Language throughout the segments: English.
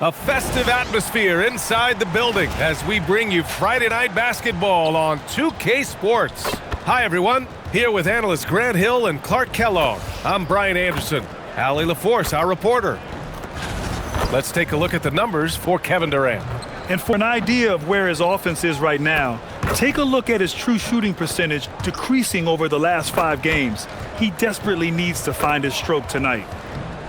A festive atmosphere inside the building as we bring you Friday Night Basketball on 2K Sports. Hi, everyone. Here with analysts Grant Hill and Clark Kellogg. I'm Brian Anderson. Allie LaForce, our reporter. Let's take a look at the numbers for Kevin Durant. And for an idea of where his offense is right now, take a look at his true shooting percentage decreasing over the last 5 games. He desperately needs to find his stroke tonight.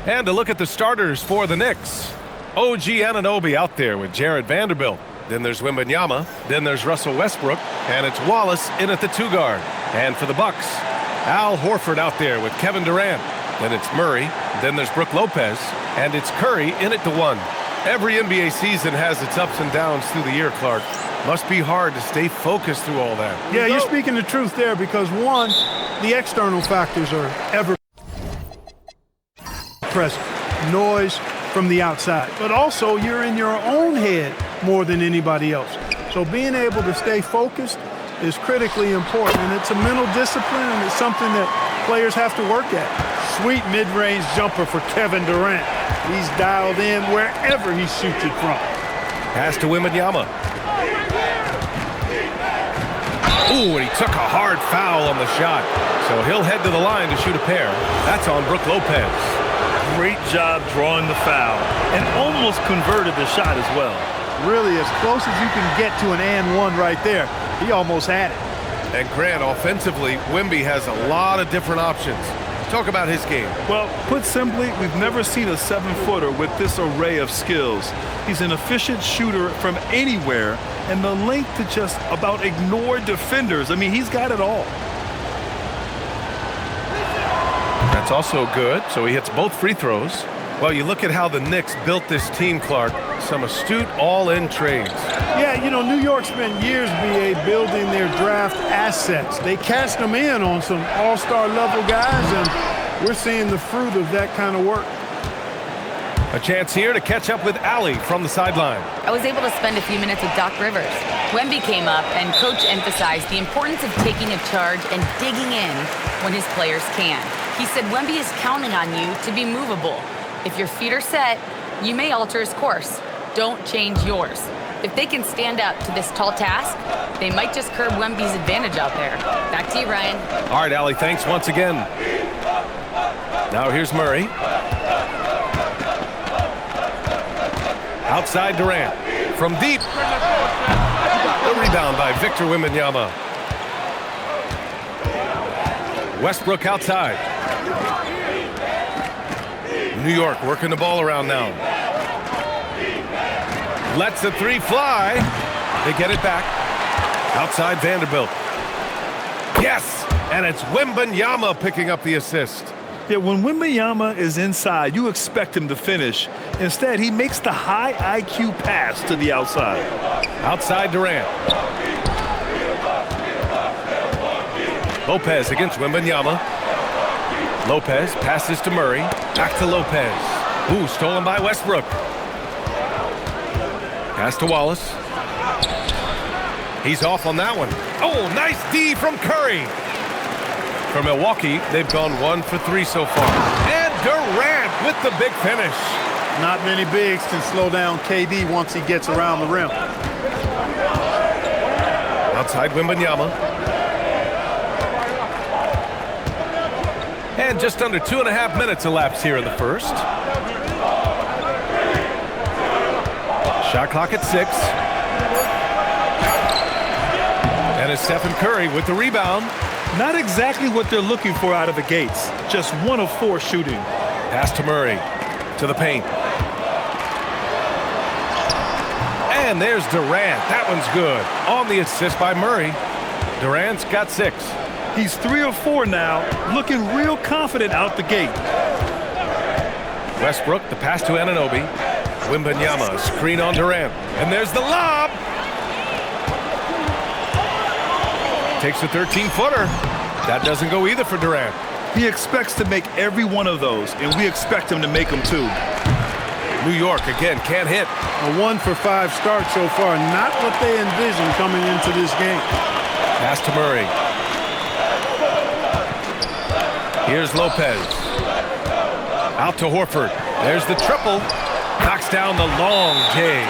And a look at the starters for the Knicks. IGNBA out there with Jared Vanderbilt. Then there's Wembanyama. Then there's Russell Westbrook. And it's Wallace in at the 2 guard. And for the Bucks, Al Horford out there with Kevin Durant. Then it's Murray. Then there's Brook Lopez. And it's Curry in at the 1. Every NBA season has its ups and downs through the year, Clark. Must be hard to stay focused through all that. Yeah, you're speaking the truth there because, one, the external factors are ever present. Noise from the outside. But also, you're in your own head more than anybody else. So being able to stay focused is critically important. And it's a mental discipline, and it's something that players have to work at. Sweet mid-range jumper for Kevin Durant. He's dialed in wherever he shoots it from. Pass to Wembanyama. Ooh, and he took a hard foul on the shot. So he'll head to the line to shoot a pair. That's on Brook Lopez. Great job drawing the foul and almost converted the shot as well. Really, as close as you can get to an and one right there. He almost had it. And Grant, offensively, Wemby has a lot of different options. Talk about his game. Well, put simply, we've never seen a 7-footer with this array of skills. He's an efficient shooter from anywhere, and the length to just about ignore defenders. I mean, he's got it all. That's also good, so he hits both free throws. Well, you look at how the Knicks built this team, Clark. Some astute all-in trades. Yeah, you know, New York spent years, BA, building their draft assets. They cashed them in on some all-star level guys, and we're seeing the fruit of that kind of work. A chance here to catch up with Allie from the sideline. I was able to spend a few minutes with Doc Rivers. Wemby came up, and Coach emphasized the importance of taking a charge and digging in when his players can. He said Wemby is counting on you to be movable. If your feet are set, you may alter his course. Don't change yours. If they can stand up to this tall task, they might just curb Wemby's advantage out there. Back to you, Ryan. All right, Allie, thanks once again. Now here's Murray. Outside Durant. From deep. A rebound by Victor Wembanyama. Westbrook outside. New York working the ball around now. Lets the 3 fly. They get it back. Outside Vanderbilt. Yes! And it's Wembanyama picking up the assist. Yeah, when Wembanyama is inside, you expect him to finish. Instead, he makes the high IQ pass to the outside. Outside Durant. Lopez against Wembanyama. Lopez passes to Murray. Back to Lopez. Ooh, stolen by Westbrook. Pass to Wallace. He's off on that one. Oh, nice D from Curry. For Milwaukee, they've gone 1 for 3 so far. And Durant with the big finish. Not many bigs can slow down KD once he gets around the rim. Outside Wembanyama. And just under 2.5 minutes elapsed here in the first. Shot clock at 6. And it's Stephen Curry with the rebound. Not exactly what they're looking for out of the gates. Just 1 of 4 shooting. Pass to Murray. To the paint. And there's Durant. That one's good. On the assist by Murray. Durant's got 6. He's 3 of 4 now, looking real confident out the gate. Westbrook, the pass to Anunoby. Wembanyama, screen on Durant. And there's the lob. Takes a 13-footer. That doesn't go either for Durant. He expects to make every one of those, and we expect him to make them too. New York, again, can't hit. A 1 for 5 start so far. Not what they envisioned coming into this game. Pass to Murray. Here's Lopez. Out to Horford. There's the triple. Knocks down the long J.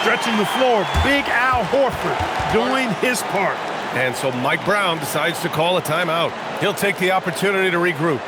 Stretching the floor, Big Al Horford doing his part. And so Mike Brown decides to call a timeout. He'll take the opportunity to regroup.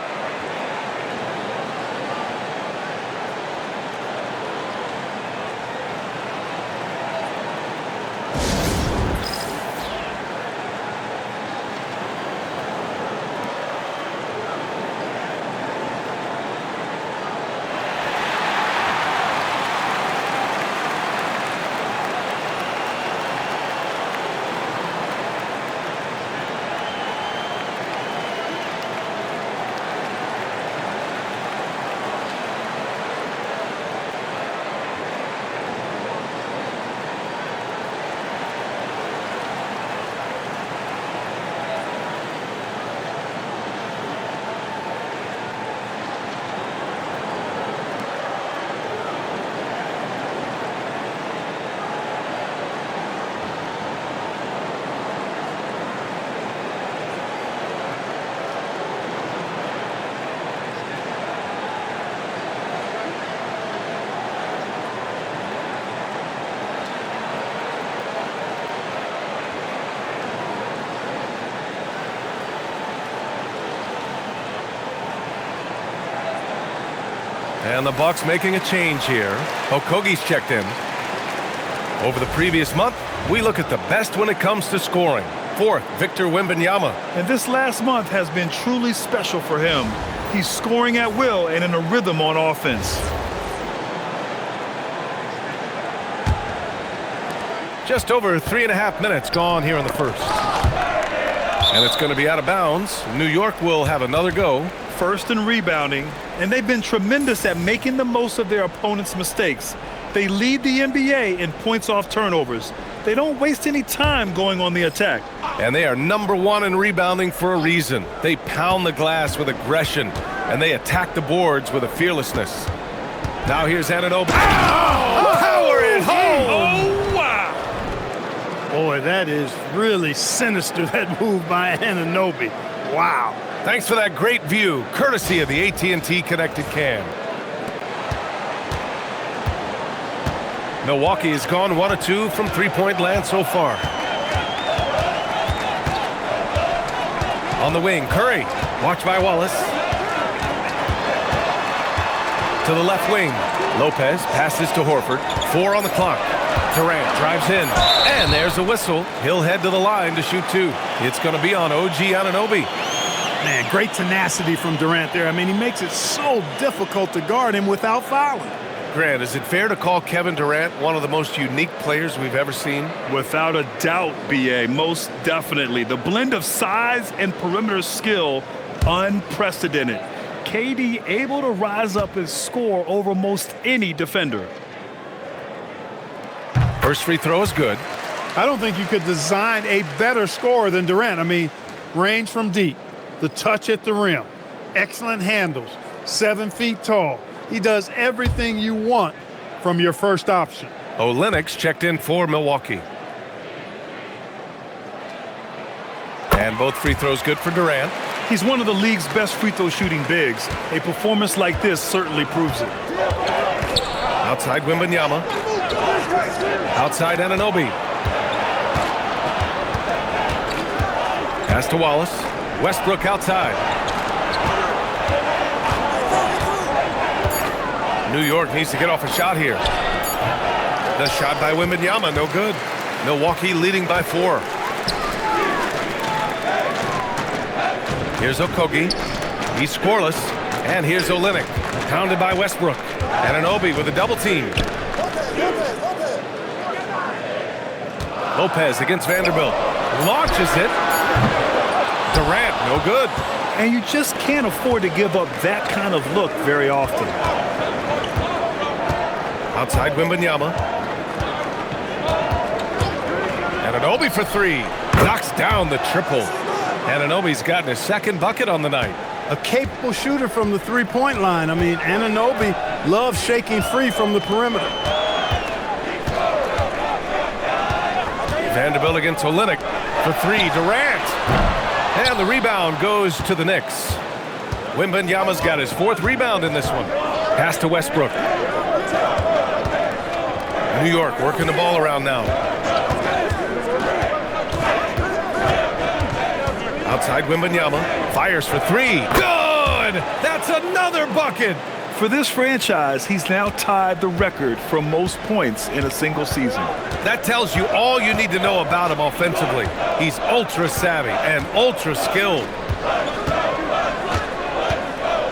And the Bucks making a change here. Okogie's checked in. Over the previous month, we look at the best when it comes to scoring. Fourth, Victor Wembanyama. And this last month has been truly special for him. He's scoring at will and in a rhythm on offense. Just over 3.5 minutes gone here in the first. And it's going to be out of bounds. New York will have another go. First in rebounding, and they've been tremendous at making the most of their opponent's mistakes. They lead the NBA in points off turnovers. They don't waste any time going on the attack. And they are #1 in rebounding for a reason. They pound the glass with aggression, and they attack the boards with a fearlessness. Now here's Anunoby. Oh, power it home! Oh, wow! Boy, that is really sinister, that move by Anunoby. Wow. Thanks for that great view, courtesy of the AT&T Connected Cam. Milwaukee has gone 1 of 2 from three-point land so far. On the wing, Curry, watched by Wallace. To the left wing, Lopez passes to Horford. 4 on the clock. Durant drives in, and there's a whistle. He'll head to the line to shoot 2. It's going to be on OG Anunoby. Man, great tenacity from Durant there. I mean, he makes it so difficult to guard him without fouling. Grant, is it fair to call Kevin Durant one of the most unique players we've ever seen? Without a doubt, BA, most definitely. The blend of size and perimeter skill, unprecedented. KD able to rise up and score over most any defender. First free throw is good. I don't think you could design a better scorer than Durant. I mean, range from deep, the touch at the rim, excellent handles, 7 feet tall. He does everything you want from your first option. Olenek's checked in for Milwaukee. And both free throws good for Durant. He's one of the league's best free throw shooting bigs. A performance like this certainly proves it. Outside Wembanyama. Outside Anunoby. Pass to Wallace. Westbrook outside. New York needs to get off a shot here. The shot by Wembanyama, no good. Milwaukee leading by 4. Here's Okogie. He's scoreless. And here's Olenek. Pounded by Westbrook. Anunoby with a double team. Lopez against Vanderbilt. Launches it. Durant, no good. And you just can't afford to give up that kind of look very often. Outside Wembanyama. Anunoby for 3. Knocks down the triple. Anunoby's gotten his second bucket on the night. A capable shooter from the three-point line. I mean, Anunoby loves shaking free from the perimeter. Vanderbilt against Olenek for 3. Durant. And the rebound goes to the Knicks. Wembanyama's got his 4th rebound in this one. Pass to Westbrook. New York working the ball around now. Outside Wembanyama, fires for three. Good! That's another bucket! For this franchise, he's now tied the record for most points in a single season. That tells you all you need to know about him offensively. He's ultra savvy and ultra skilled.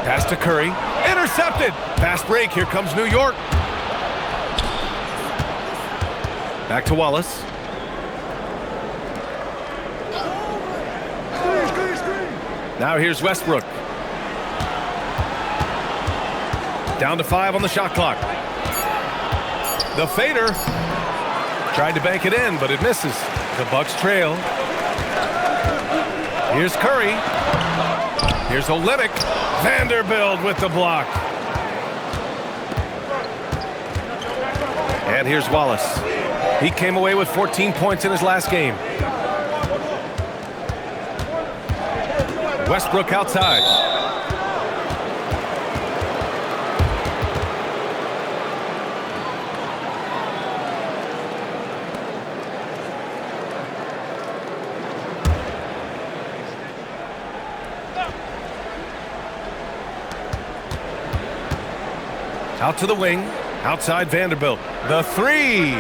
Pass to Curry. Intercepted! Fast break. Here comes New York. Back to Wallace. Now here's Westbrook. Down to 5 on the shot clock. The fader. Tried to bank it in, but it misses. The Bucks trail. Here's Curry. Here's Olynyk. Vanderbilt with the block. And here's Wallace. He came away with 14 points in his last game. Westbrook outside. Out to the wing. Outside Vanderbilt. The three.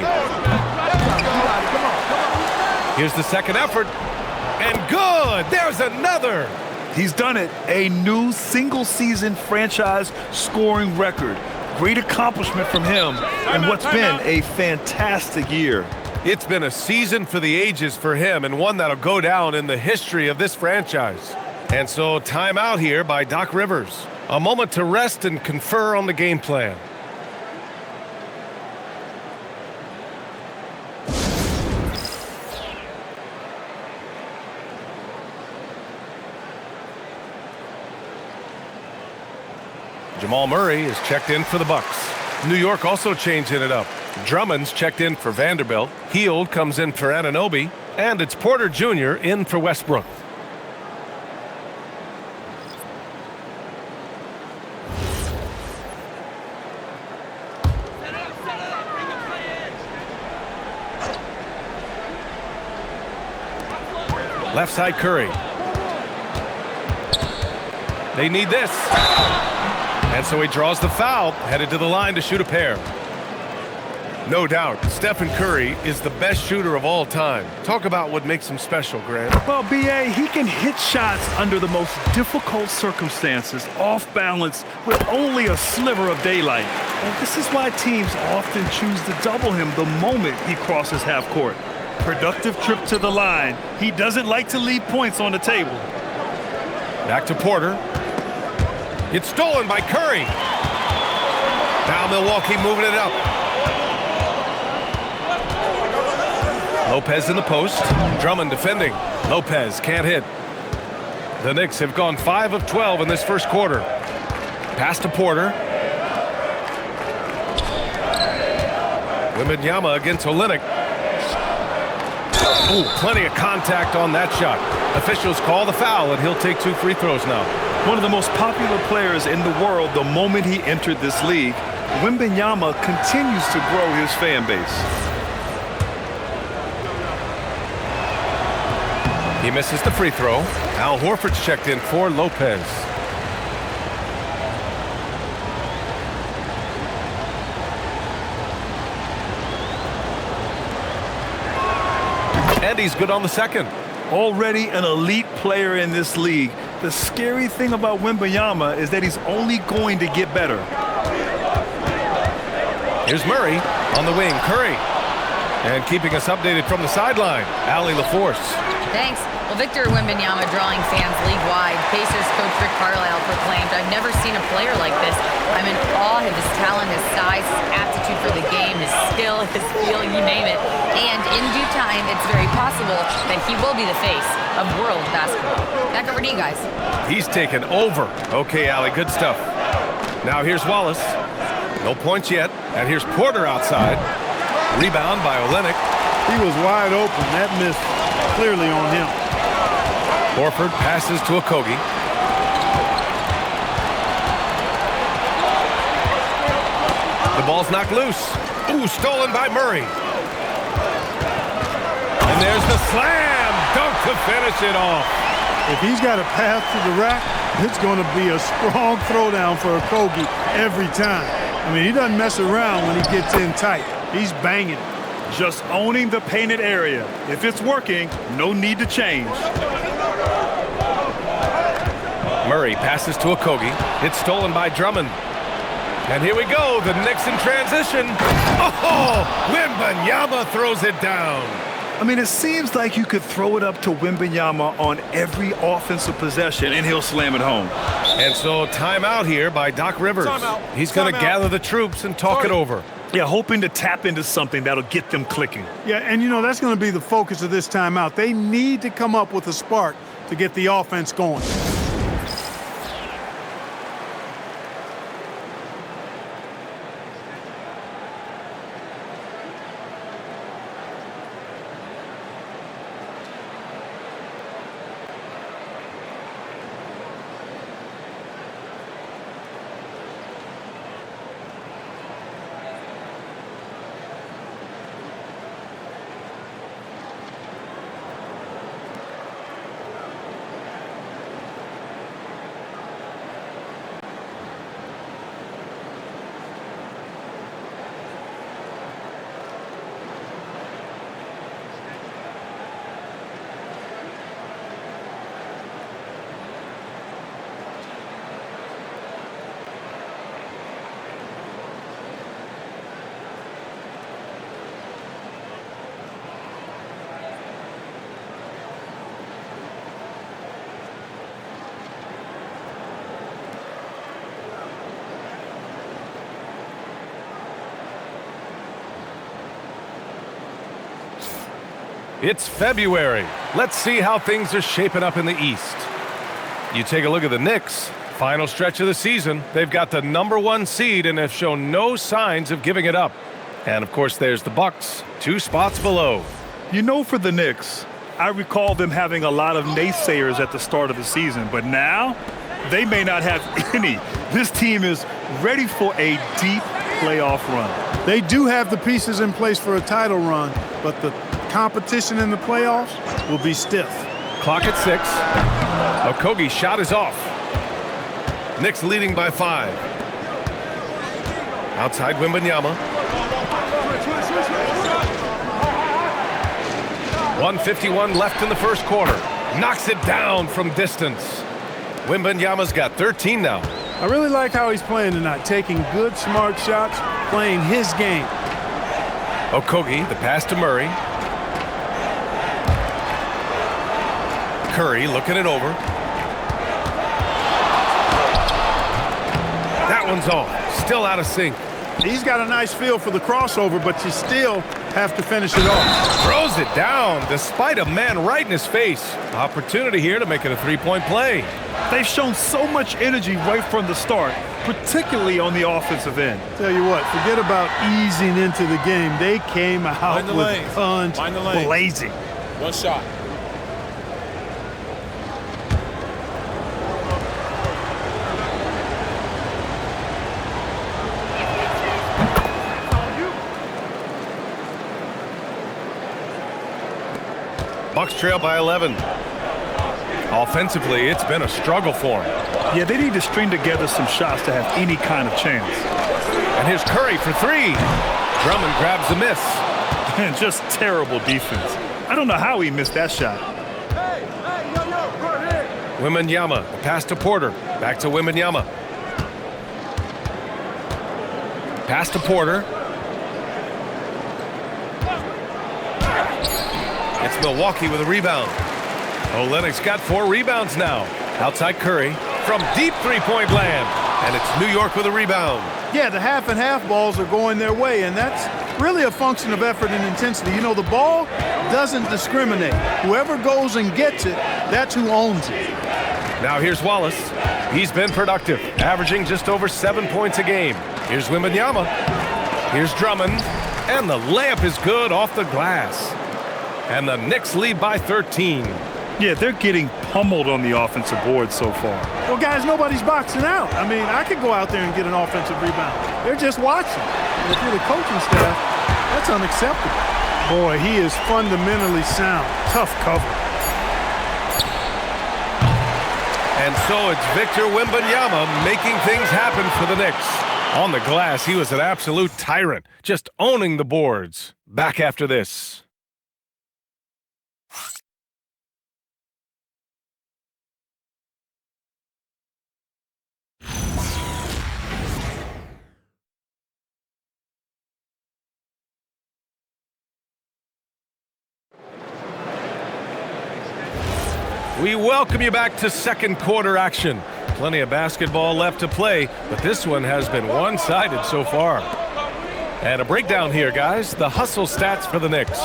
Here's the second effort. And good. There's another. He's done it. A new single-season franchise scoring record. Great accomplishment from him in what's been a fantastic year. It's been a season for the ages for him, and one that'll go down in the history of this franchise. And so timeout here by Doc Rivers. A moment to rest and confer on the game plan. Jamal Murray is checked in for the Bucks. New York also changing it up. Drummond's checked in for Vanderbilt. Hield comes in for Anunoby. And it's Porter Jr. in for Westbrook. Left side Curry. They need this. And so he draws the foul, headed to the line to shoot a pair. No doubt, Stephen Curry is the best shooter of all time. Talk about what makes him special, Grant. Well, B.A., he can hit shots under the most difficult circumstances, off balance, with only a sliver of daylight. And this is why teams often choose to double him the moment he crosses half court. Productive trip to the line. He doesn't like to leave points on the table. Back to Porter. It's stolen by Curry. Now Milwaukee moving it up. Lopez in the post. Drummond defending. Lopez can't hit. The Knicks have gone 5 of 12 in this first quarter. Pass to Porter. Wembanyama against Olynyk. Ooh, plenty of contact on that shot. Officials call the foul, and he'll take 2 free throws now. One of the most popular players in the world the moment he entered this league, Wembanyama continues to grow his fan base. He misses the free throw. Al Horford's checked in for Lopez. And he's good on the second. Already an elite player in this league. The scary thing about Wembanyama is that he's only going to get better. Here's Murray on the wing. Curry. And keeping us updated from the sideline, Allie LaForce. Thanks. Well, Victor Wembanyama drawing fans league-wide. Pacers coach Rick Carlisle proclaimed, "I've never seen a player like this. I'm in awe of his talent, his size, his aptitude for the game, his skill, his feel, you name it. And in due time, it's very possible that he will be the face of world basketball." Back over to you guys. He's taken over. Okay, Allie, good stuff. Now here's Wallace. No points yet. And here's Porter outside. Rebound by Olynyk. He was wide open. That missed clearly on him. Horford passes to Okogie. The ball's knocked loose. Ooh, Ooh, stolen by Murray. And there's the slam dunk to finish it off. If he's got a path to the rack, it's going to be a strong throwdown for Okogie every time. I mean, he doesn't mess around when he gets in tight. He's banging it. Just owning the painted area. If it's working, no need to change. Murray passes to Okogie. It's stolen by Drummond. And here we go, the Knicks in transition. Oh, Wembanyama throws it down. I mean, it seems like you could throw it up to Wembanyama on every offensive possession, and he'll slam it home. And so timeout here by Doc Rivers. He's going to gather the troops and talk it over. Yeah, hoping to tap into something that'll get them clicking. Yeah, and you know, that's going to be the focus of this timeout. They need to come up with a spark to get the offense going. It's February. Let's see how things are shaping up in the East. You take a look at the Knicks. Final stretch of the season. They've got the #1 seed and have shown no signs of giving it up. And, of course, there's the Bucks, 2 spots below. You know, for the Knicks, I recall them having a lot of naysayers at the start of the season, but now they may not have any. This team is ready for a deep playoff run. They do have the pieces in place for a title run, but the competition in the playoffs will be stiff. Clock at 6. Okogie's shot is off. Knicks leading by 5. Outside Wembanyama. 1:51 left in the first quarter. Knocks it down from distance. Wembanyama's got 13 now. I really like how he's playing tonight, taking good, smart shots, playing his game. Okogie, the pass to Murray. Curry looking it over. That one's off. Still out of sync. He's got a nice feel for the crossover, but you still have to finish it off. Throws it down despite a man right in his face. Opportunity here to make it a three-point play. They've shown so much energy right from the start, particularly on the offensive end. Tell you what, forget about easing into the game. They came out with guns blazing. One shot. Bucks trail by 11. Offensively, it's been a struggle for him. Yeah, they need to string together some shots to have any kind of chance. And here's Curry for 3. Drummond grabs the miss. And just terrible defense. I don't know how he missed that shot. Wembanyama, the pass to Porter. Back to Wembanyama. Pass to Porter. It's Milwaukee with a rebound. Olynyk's got 4 rebounds now. Outside Curry from deep three-point land. And it's New York with a rebound. Yeah, the half-and-half balls are going their way, and that's really a function of effort and intensity. You know, the ball doesn't discriminate. Whoever goes and gets it, that's who owns it. Now here's Wallace. He's been productive, averaging just over 7 points a game. Here's Wembanyama. Here's Drummond. And the layup is good off the glass. And the Knicks lead by 13. Yeah, they're getting pummeled on the offensive board so far. Well, guys, nobody's boxing out. I mean, I could go out there and get an offensive rebound. They're just watching. And if you're the coaching staff, that's unacceptable. Boy, he is fundamentally sound. Tough cover. And so it's Victor Wembanyama making things happen for the Knicks. On the glass, he was an absolute tyrant, just owning the boards. Back after this. We welcome you back to second quarter action. Plenty of basketball left to play, but this one has been one-sided so far. And a breakdown here, guys. The hustle stats for the Knicks.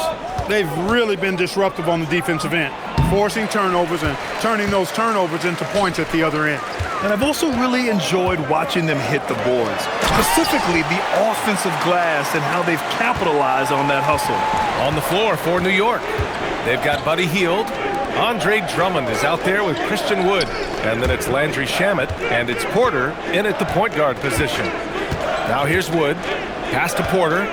They've really been disruptive on the defensive end, forcing turnovers and turning those turnovers into points at the other end. And I've also really enjoyed watching them hit the boards, specifically the offensive glass and how they've capitalized on that hustle. On the floor for New York, they've got Buddy Hield. Andre Drummond is out there with Christian Wood. And then it's Landry Shamet and it's Porter in at the point guard position. Now here's Wood. Pass to Porter.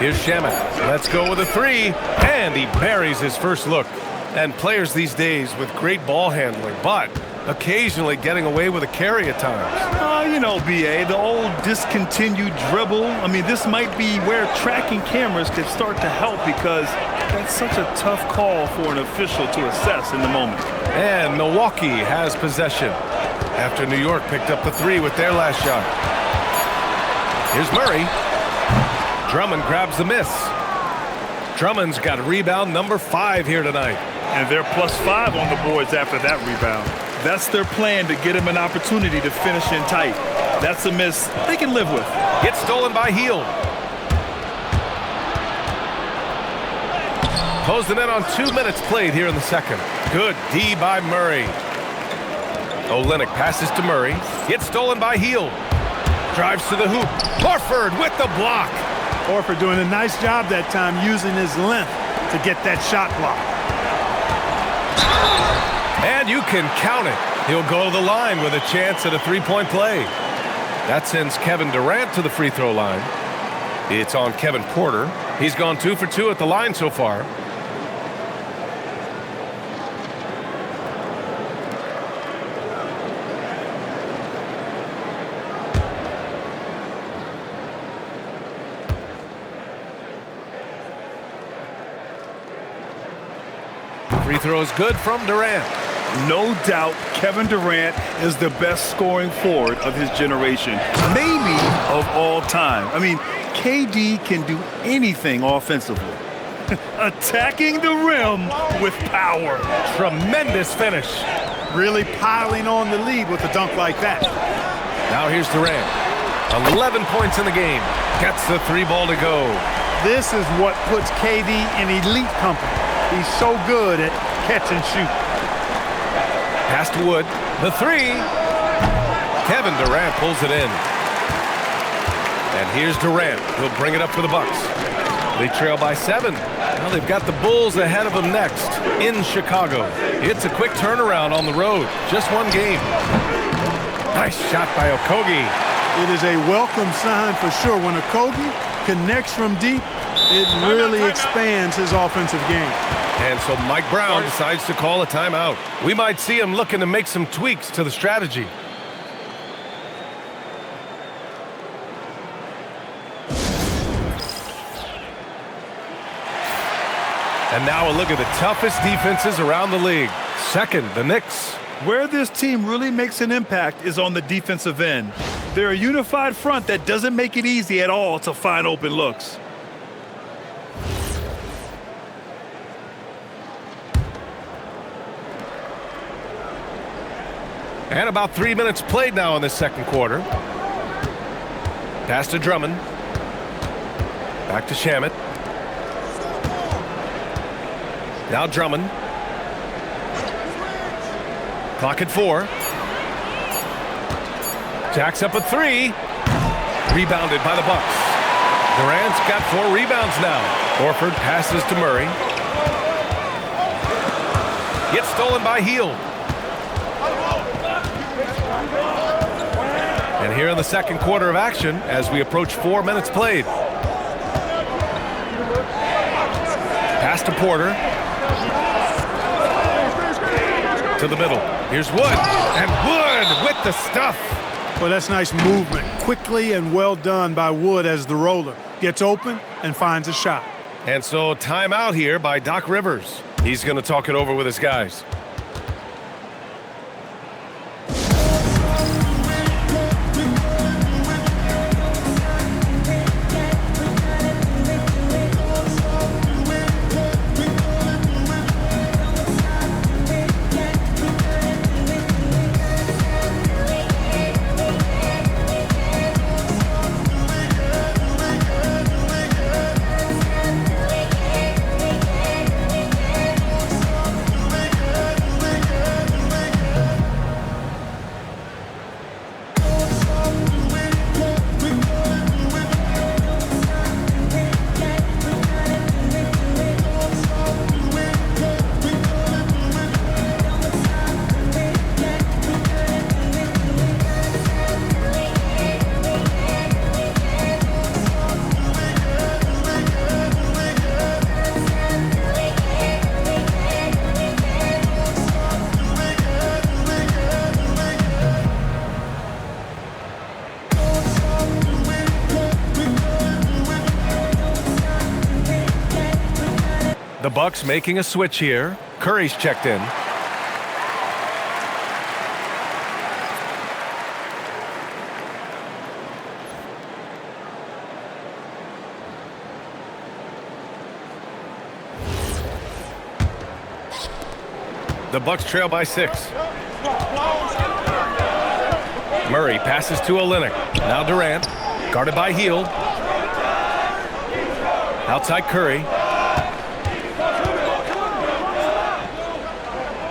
Here's Shamet. Let's go with a three. And he buries his first look. And players these days with great ball handling, but occasionally getting away with a carry at times. You know, BA, the old discontinued dribble. I mean, this might be where tracking cameras could start to help because that's such a tough call for an official to assess in the moment. And Milwaukee has possession after New York picked up the three with their last shot. Here's Murray. Drummond grabs the miss. Drummond's got rebound number 5 here tonight. And they're +5 on the boards after that rebound. That's their plan to get him an opportunity to finish in tight. That's a miss they can live with. Gets stolen by Hield. Close the net on 2 minutes played here in the second. Good D by Murray. Olynyk passes to Murray. Gets stolen by Hield. Drives to the hoop. Horford with the block. Horford doing a nice job that time using his length to get that shot block. And you can count it. He'll go to the line with a chance at a three-point play. That sends Kevin Durant to the free throw line. It's on Kevin Porter. He's gone 2 for 2 at the line so far. Free throw is good from Durant. No doubt Kevin Durant is the best scoring forward of his generation, maybe of all time. I mean, KD can do anything offensively. Attacking the rim with power. Tremendous finish. Really piling on the lead with a dunk like that. Now here's Durant. 11 points in the game. Gets the 3 ball to go. This is what puts KD in elite company. He's so good at catch and shoot. Pass to Wood. The 3. Kevin Durant pulls it in. And here's Durant. He'll bring it up for the Bucks. They trail by 7. Now they've got the Bulls ahead of them next in Chicago. It's a quick turnaround on the road. Just 1 game. Nice shot by Okogie. It is a welcome sign for sure. When Okogie connects from deep, it really expands his offensive game. And so Mike Brown decides to call a timeout. We might see him looking to make some tweaks to the strategy. And now a look at the toughest defenses around the league. Second, the Knicks. Where this team really makes an impact is on the defensive end. They're a unified front that doesn't make it easy at all to find open looks. And about 3 minutes played now in the second quarter. Pass to Drummond. Back to Shamet. Now Drummond. Clock at 4. Jacks up a 3. Rebounded by the Bucks. Durant's got 4 rebounds now. Horford passes to Murray. Gets stolen by Hield. here in the second quarter of action as we approach 4 minutes played. Pass to Porter. To the middle. Here's Wood. And Wood with the stuff. Well, that's nice movement. Quickly and well done by Wood as the roller. Gets open and finds a shot. And so timeout here by Doc Rivers. He's going to talk it over with his guys. The Bucks making a switch here. Curry's checked in. The Bucks trail by 6. Murray passes to Olynyk. Now Durant, guarded by Hield. Outside Curry.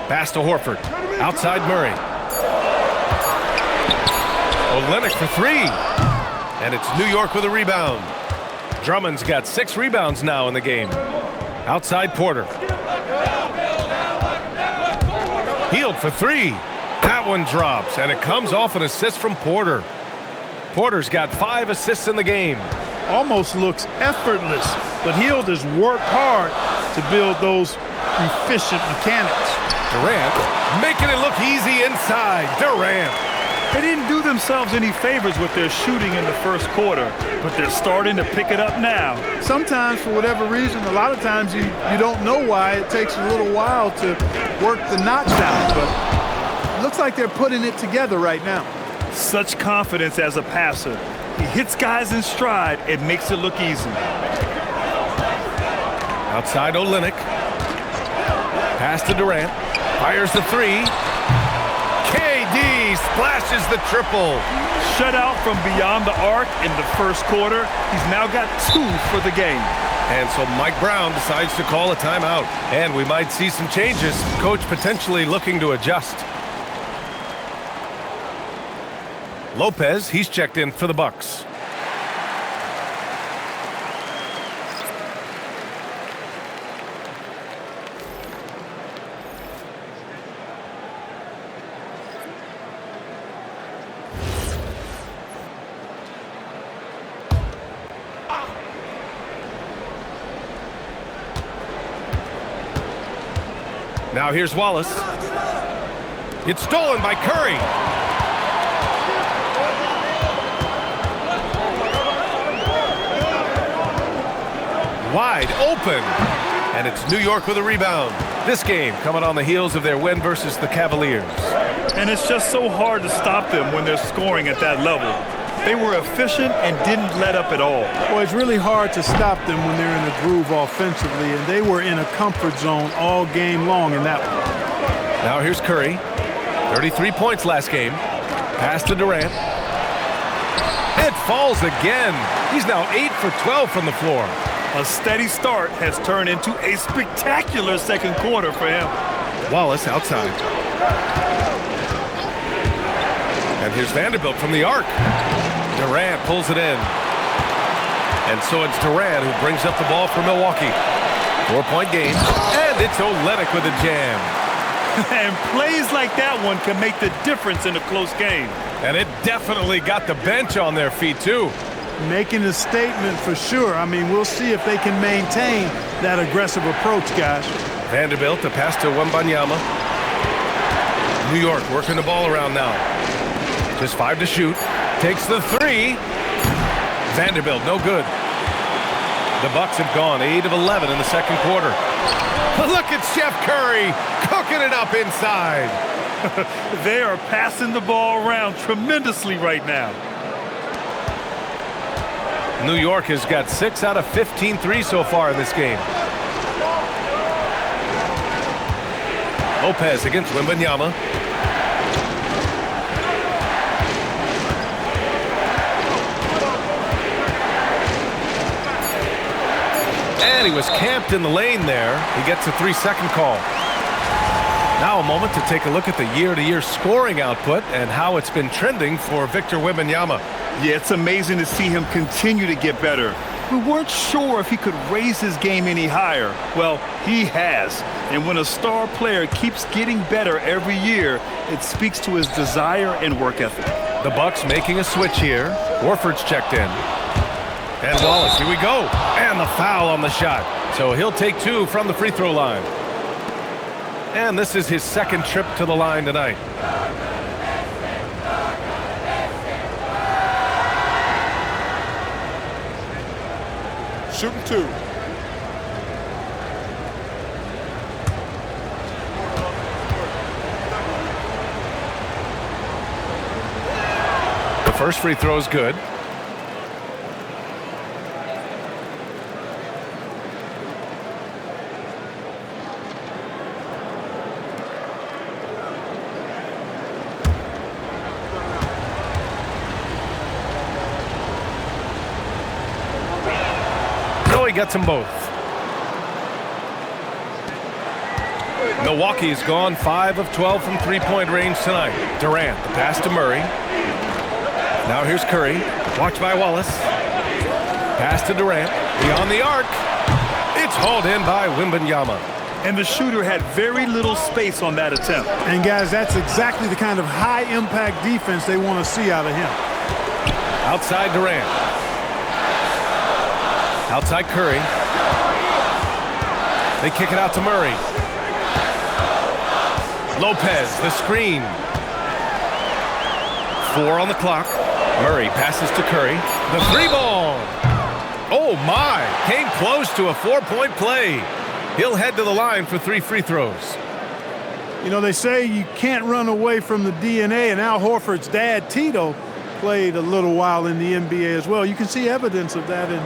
Pass to Horford. Outside Murray. Olynyk for 3. And it's New York with a rebound. Drummond's got 6 rebounds now in the game. Outside Porter. Hield for 3. That one drops, and it comes off an assist from Porter. Porter's got 5 assists in the game. Almost looks effortless, but Hield has worked hard to build those efficient mechanics. Durant making it look easy inside. Durant. They didn't do themselves any favors with their shooting in the first quarter, but they're starting to pick it up now. Sometimes, for whatever reason, a lot of times you don't know why. It takes a little while to work the knots down, but it looks like they're putting it together right now. Such confidence as a passer. He hits guys in stride and makes it look easy. Outside Olynyk. Pass to Durant. Fires the 3. KD splashes the triple. Shut out from beyond the arc in the first quarter. He's now got 2 for the game. And so Mike Brown decides to call a timeout. And we might see some changes. Coach potentially looking to adjust. Lopez, he's checked in for the Bucks. Now here's Wallace. It's stolen by Curry. Wide open. And it's New York with a rebound. This game coming on the heels of their win versus the Cavaliers. And it's just so hard to stop them when they're scoring at that level. They were efficient and didn't let up at all. Well, it's really hard to stop them when they're in a groove offensively, and they were in a comfort zone all game long in that one. Now here's Curry. 33 points last game. Pass to Durant. It falls again. He's now 8 for 12 from the floor. A steady start has turned into a spectacular second quarter for him. Wallace outside. And here's Vanderbilt from the arc. Durant pulls it in. And so it's Durant who brings up the ball for Milwaukee. 4-point game. And it's Olynyk with a jam. And plays like that one can make the difference in a close game. And it definitely got the bench on their feet, too. Making a statement for sure. I mean, we'll see if they can maintain that aggressive approach, guys. Vanderbilt, the pass to Wembanyama. New York working the ball around now. Just 5 to shoot. Takes the 3. Vanderbilt, no good. The Bucks have gone 8 of 11 in the second quarter. Look at Chef Curry cooking it up inside. They are passing the ball around tremendously right now. New York has got 6 out of 15 threes so far in this game. Lopez against Wembanyama. And he was camped in the lane there. He gets a 3-second call. Now a moment to take a look at the year-to-year scoring output and how it's been trending for Victor Wembanyama. Yeah, it's amazing to see him continue to get better. We weren't sure if he could raise his game any higher. Well, he has. And when a star player keeps getting better every year, it speaks to his desire and work ethic. The Bucks making a switch here. Horford's checked in. And Wallace, here we go. And the foul on the shot. So he'll take 2 from the free throw line. And this is his second trip to the line tonight. Shooting 2. The first free throw is good. He gets them both. Milwaukee's gone 5 of 12 from three-point range tonight. Durant, the pass to Murray. Now here's Curry. Watched by Wallace. Pass to Durant. Beyond the arc. It's hauled in by Wembanyama. And the shooter had very little space on that attempt. And, guys, that's exactly the kind of high-impact defense they want to see out of him. Outside Durant. Outside Curry. They kick it out to Murray. Lopez, the screen. 4 on the clock. Murray passes to Curry. The 3-ball. Oh, my. Came close to a 4-point play. He'll head to the line for 3 free throws. You know, they say you can't run away from the DNA, and Al Horford's dad, Tito, played a little while in the NBA as well. You can see evidence of that in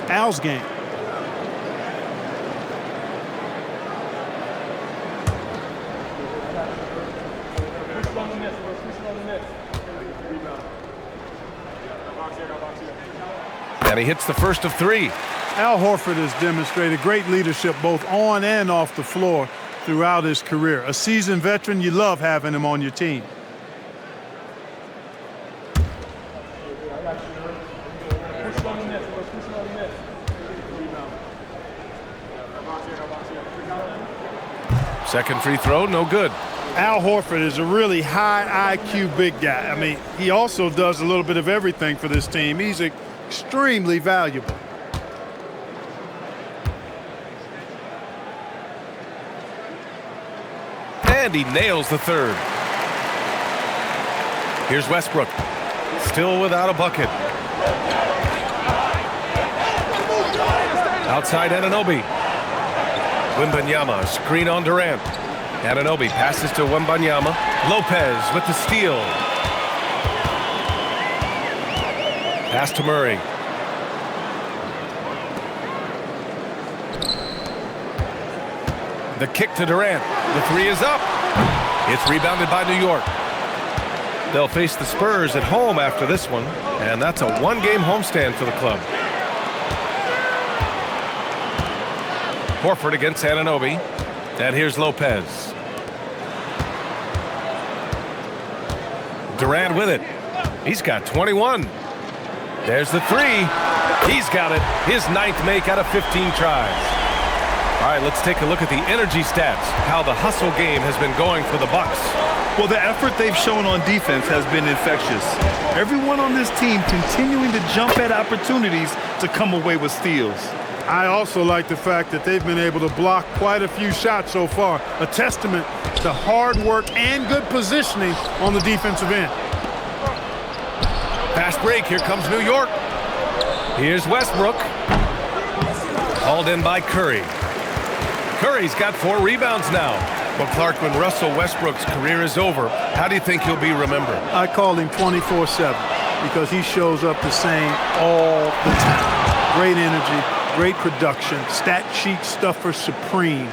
Al's game. And he hits the first of 3. Al Horford has demonstrated great leadership both on and off the floor throughout his career. A seasoned veteran, you love having him on your team. Second free throw, no good. Al Horford is a really high IQ big guy. I mean, he also does a little bit of everything for this team. He's extremely valuable. And he nails the third. Here's Westbrook. Still without a bucket. Outside Anunoby. Wembanyama, screen on Durant. Anunoby passes to Wembanyama. Lopez with the steal. Pass to Murray. The kick to Durant. The 3 is up. It's rebounded by New York. They'll face the Spurs at home after this one, and that's a 1-game homestand for the club. Horford against Anunoby. And here's Lopez. Durant with it. He's got 21. There's the 3. He's got it. His 9th make out of 15 tries. All right, let's take a look at the energy stats, how the hustle game has been going for the Bucks. Well, the effort they've shown on defense has been infectious. Everyone on this team continuing to jump at opportunities to come away with steals. I also like the fact that they've been able to block quite a few shots so far, a testament to hard work and good positioning on the defensive end. Fast break, here comes New York. Here's Westbrook. Hauled in by Curry. Curry's got 4 rebounds now. Well, Clark, when Russell Westbrook's career is over, how do you think he'll be remembered? I call him 24/7 because he shows up the same all the time. Great energy, great production, stat sheet stuffer supreme.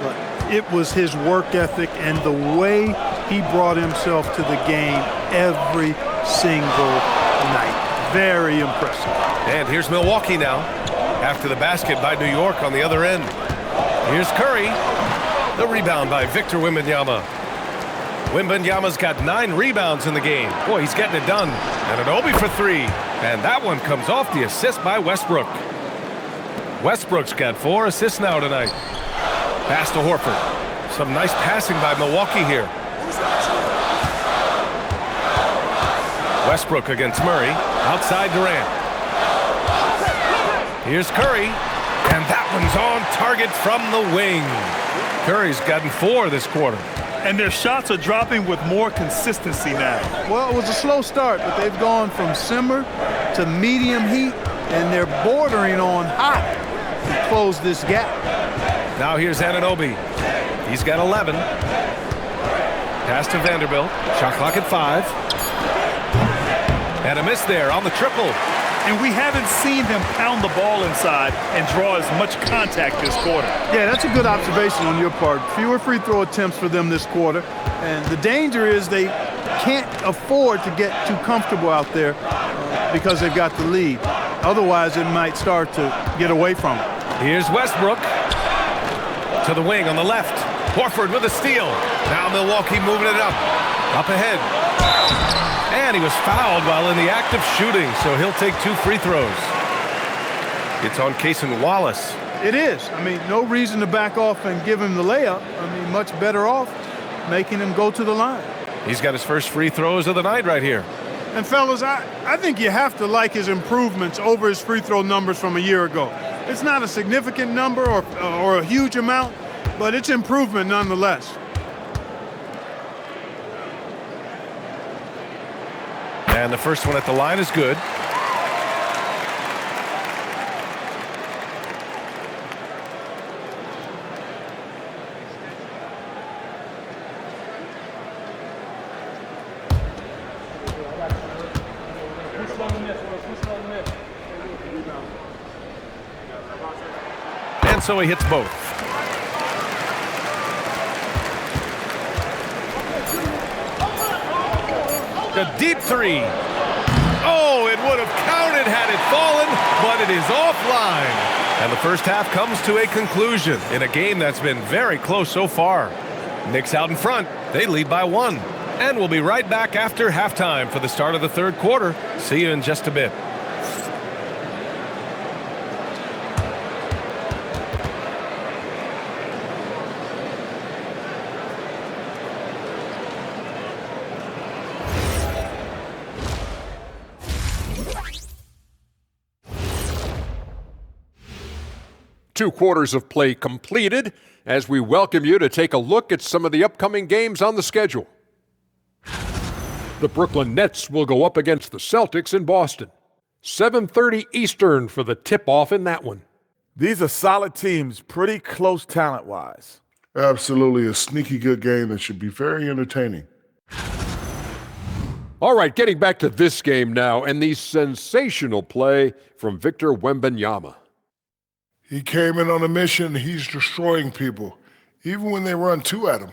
But it was his work ethic and the way he brought himself to the game every single night. Very impressive. And here's Milwaukee now, after the basket by New York on the other end. Here's Curry. The rebound by Victor Wembanyama. Wembanyama's got 9 rebounds in the game. Boy, he's getting it done. And Anunoby for 3. And that one comes off the assist by Westbrook. Westbrook's got 4 assists now tonight. Pass to Horford. Some nice passing by Milwaukee here. Westbrook against Murray. Outside Durant. Here's Curry. And that one's on target from the wing. Curry's gotten 4 this quarter. And their shots are dropping with more consistency now. Well, it was a slow start, but they've gone from simmer to medium heat, and they're bordering on hot to close this gap. Now here's Anunoby. He's got 11. Pass to Vanderbilt. Shot clock at 5. And a miss there on the triple. And we haven't seen them pound the ball inside and draw as much contact this quarter. Yeah, that's a good observation on your part. Fewer free throw attempts for them this quarter. And the danger is they can't afford to get too comfortable out there because they've got the lead. Otherwise, it might start to get away from it. Here's Westbrook to the wing on the left. Horford with a steal. Now Milwaukee moving it up. Up ahead. And he was fouled while in the act of shooting, so he'll take 2 free throws. It's on Cason Wallace. It is. I mean, no reason to back off and give him the layup. I mean, much better off making him go to the line. He's got his first free throws of the night right here. And fellas, I think you have to like his improvements over his free throw numbers from a year ago. It's not a significant number or a huge amount, but it's improvement nonetheless. And the first one at the line is good. And so he hits both. A deep 3. Oh, it would have counted had it fallen, but it is offline. And the first half comes to a conclusion in a game that's been very close so far. Knicks out in front. They lead by 1. And we'll be right back after halftime for the start of the third quarter. See you in just a bit. Two quarters of play completed as we welcome you to take a look at some of the upcoming games on the schedule. The Brooklyn Nets will go up against the Celtics in Boston. 7:30 Eastern for the tip-off in that one. These are solid teams, pretty close talent-wise. Absolutely a sneaky good game that should be very entertaining. All right, getting back to this game now and the sensational play from Victor Wembanyama. He came in on a mission. He's destroying people, even when they run 2 at him.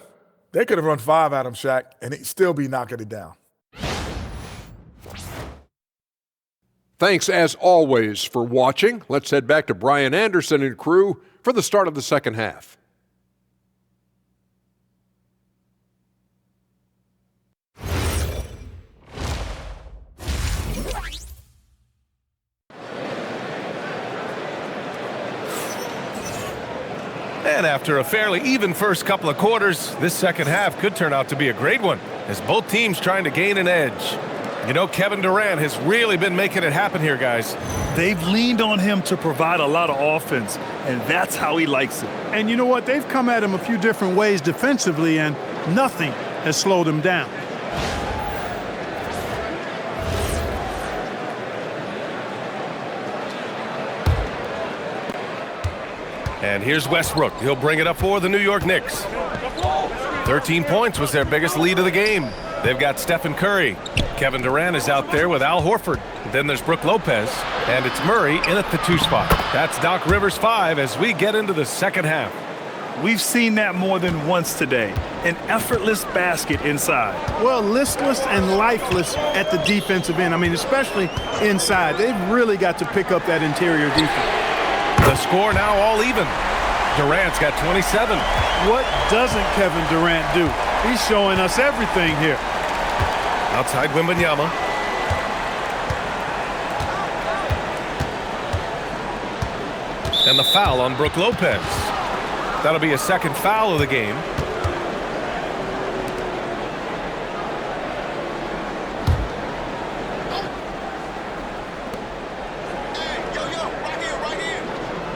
They could have run 5 at him, Shaq, and he'd still be knocking it down. Thanks, as always, for watching. Let's head back to Brian Anderson and crew for the start of the second half. And after a fairly even first couple of quarters, this second half could turn out to be a great one, as both teams trying to gain an edge. You know, Kevin Durant has really been making it happen here, guys. They've leaned on him to provide a lot of offense, and that's how he likes it. And you know what? They've come at him a few different ways defensively, and nothing has slowed him down. And here's Westbrook. He'll bring it up for the New York Knicks. 13 points was their biggest lead of the game. They've got Stephen Curry. Kevin Durant is out there with Al Horford. Then there's Brook Lopez, and it's Murray in at the 2 spot. That's Doc Rivers' 5 as we get into the second half. We've seen that more than once today. An effortless basket inside. Well, listless and lifeless at the defensive end. I mean, especially inside. They've really got to pick up that interior defense. The score now all even. Durant's got 27. What doesn't Kevin Durant do? He's showing us everything here. Outside Wembanyama. And the foul on Brook Lopez. That'll be a second foul of the game.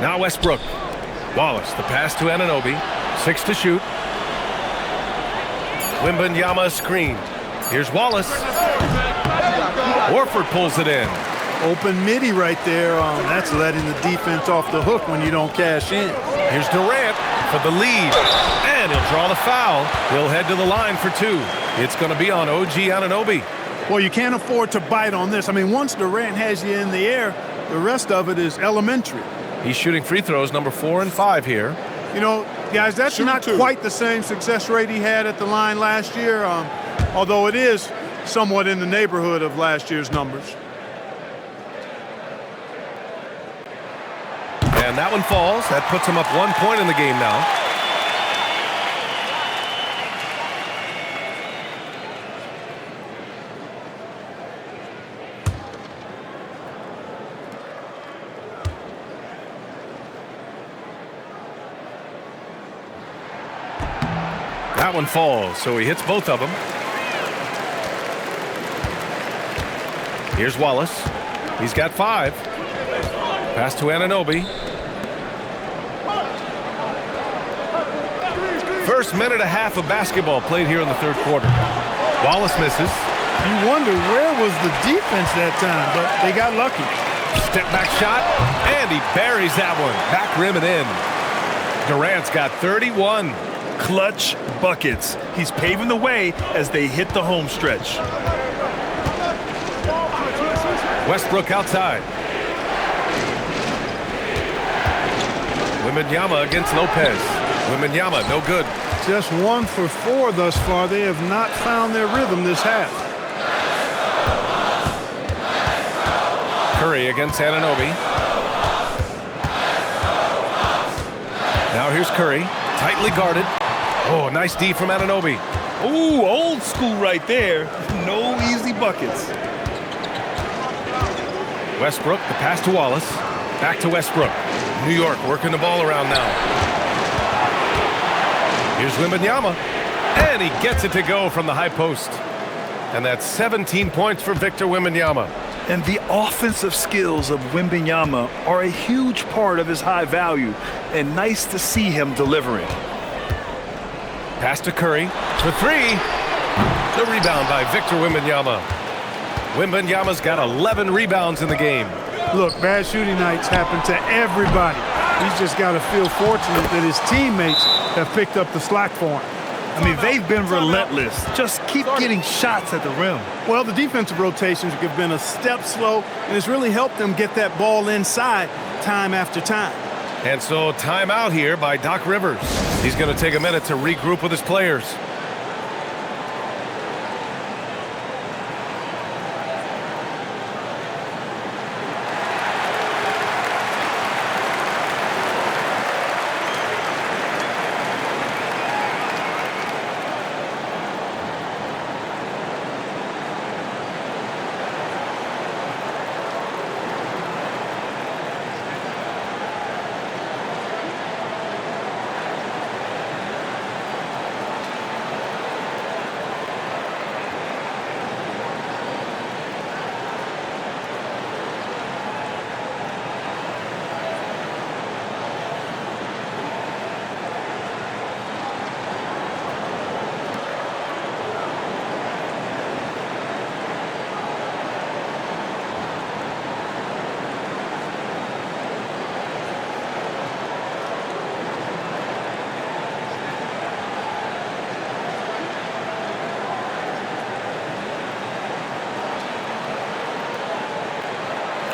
Now Westbrook. Wallace, the pass to Anunoby. 6 to shoot. Wembanyama screen. Here's Wallace. Horford pulls it in. Open midi right there. That's letting the defense off the hook when you don't cash in. Here's Durant for the lead. And he'll draw the foul. He'll head to the line for 2. It's going to be on OG Anunoby. Well, you can't afford to bite on this. I mean, once Durant has you in the air, the rest of it is elementary. He's shooting free throws number 4 and 5 here. You know, guys, that's not quite the same success rate he had at the line last year, although it is somewhat in the neighborhood of last year's numbers. And that one falls. That puts him up 1 point in the game now. That one falls, so he hits both of them. Here's Wallace. He's got 5. Pass to Anunoby. First minute and a half of basketball played here in the third quarter. Wallace misses. You wonder where was the defense that time, but they got lucky. Step back shot, and he buries that one. Back rim and in. Durant's got 31. Clutch buckets. He's paving the way as they hit the home stretch. Westbrook outside. Wembanyama against Lopez. Wembanyama, no good. Just 1 for 4 thus far. They have not found their rhythm this half. Curry against Anunoby. Now here's Curry, tightly guarded. Oh, nice D from Anunoby. Ooh, old school right there. No easy buckets. Westbrook, the pass to Wallace. Back to Westbrook. New York working the ball around now. Here's Wembanyama. And he gets it to go from the high post. And that's 17 points for Victor Wembanyama. And the offensive skills of Wembanyama are a huge part of his high value. And nice to see him delivering. Pass to Curry for 3. The rebound by Victor Wembanyama. Wembanyama's got 11 rebounds in the game. Look, bad shooting nights happen to everybody. He's just got to feel fortunate that his teammates have picked up the slack for him. I mean, they've been relentless. Just keep getting shots at the rim. Well, the defensive rotations have been a step slow, and it's really helped them get that ball inside time after time. And so timeout here by Doc Rivers. He's going to take a minute to regroup with his players.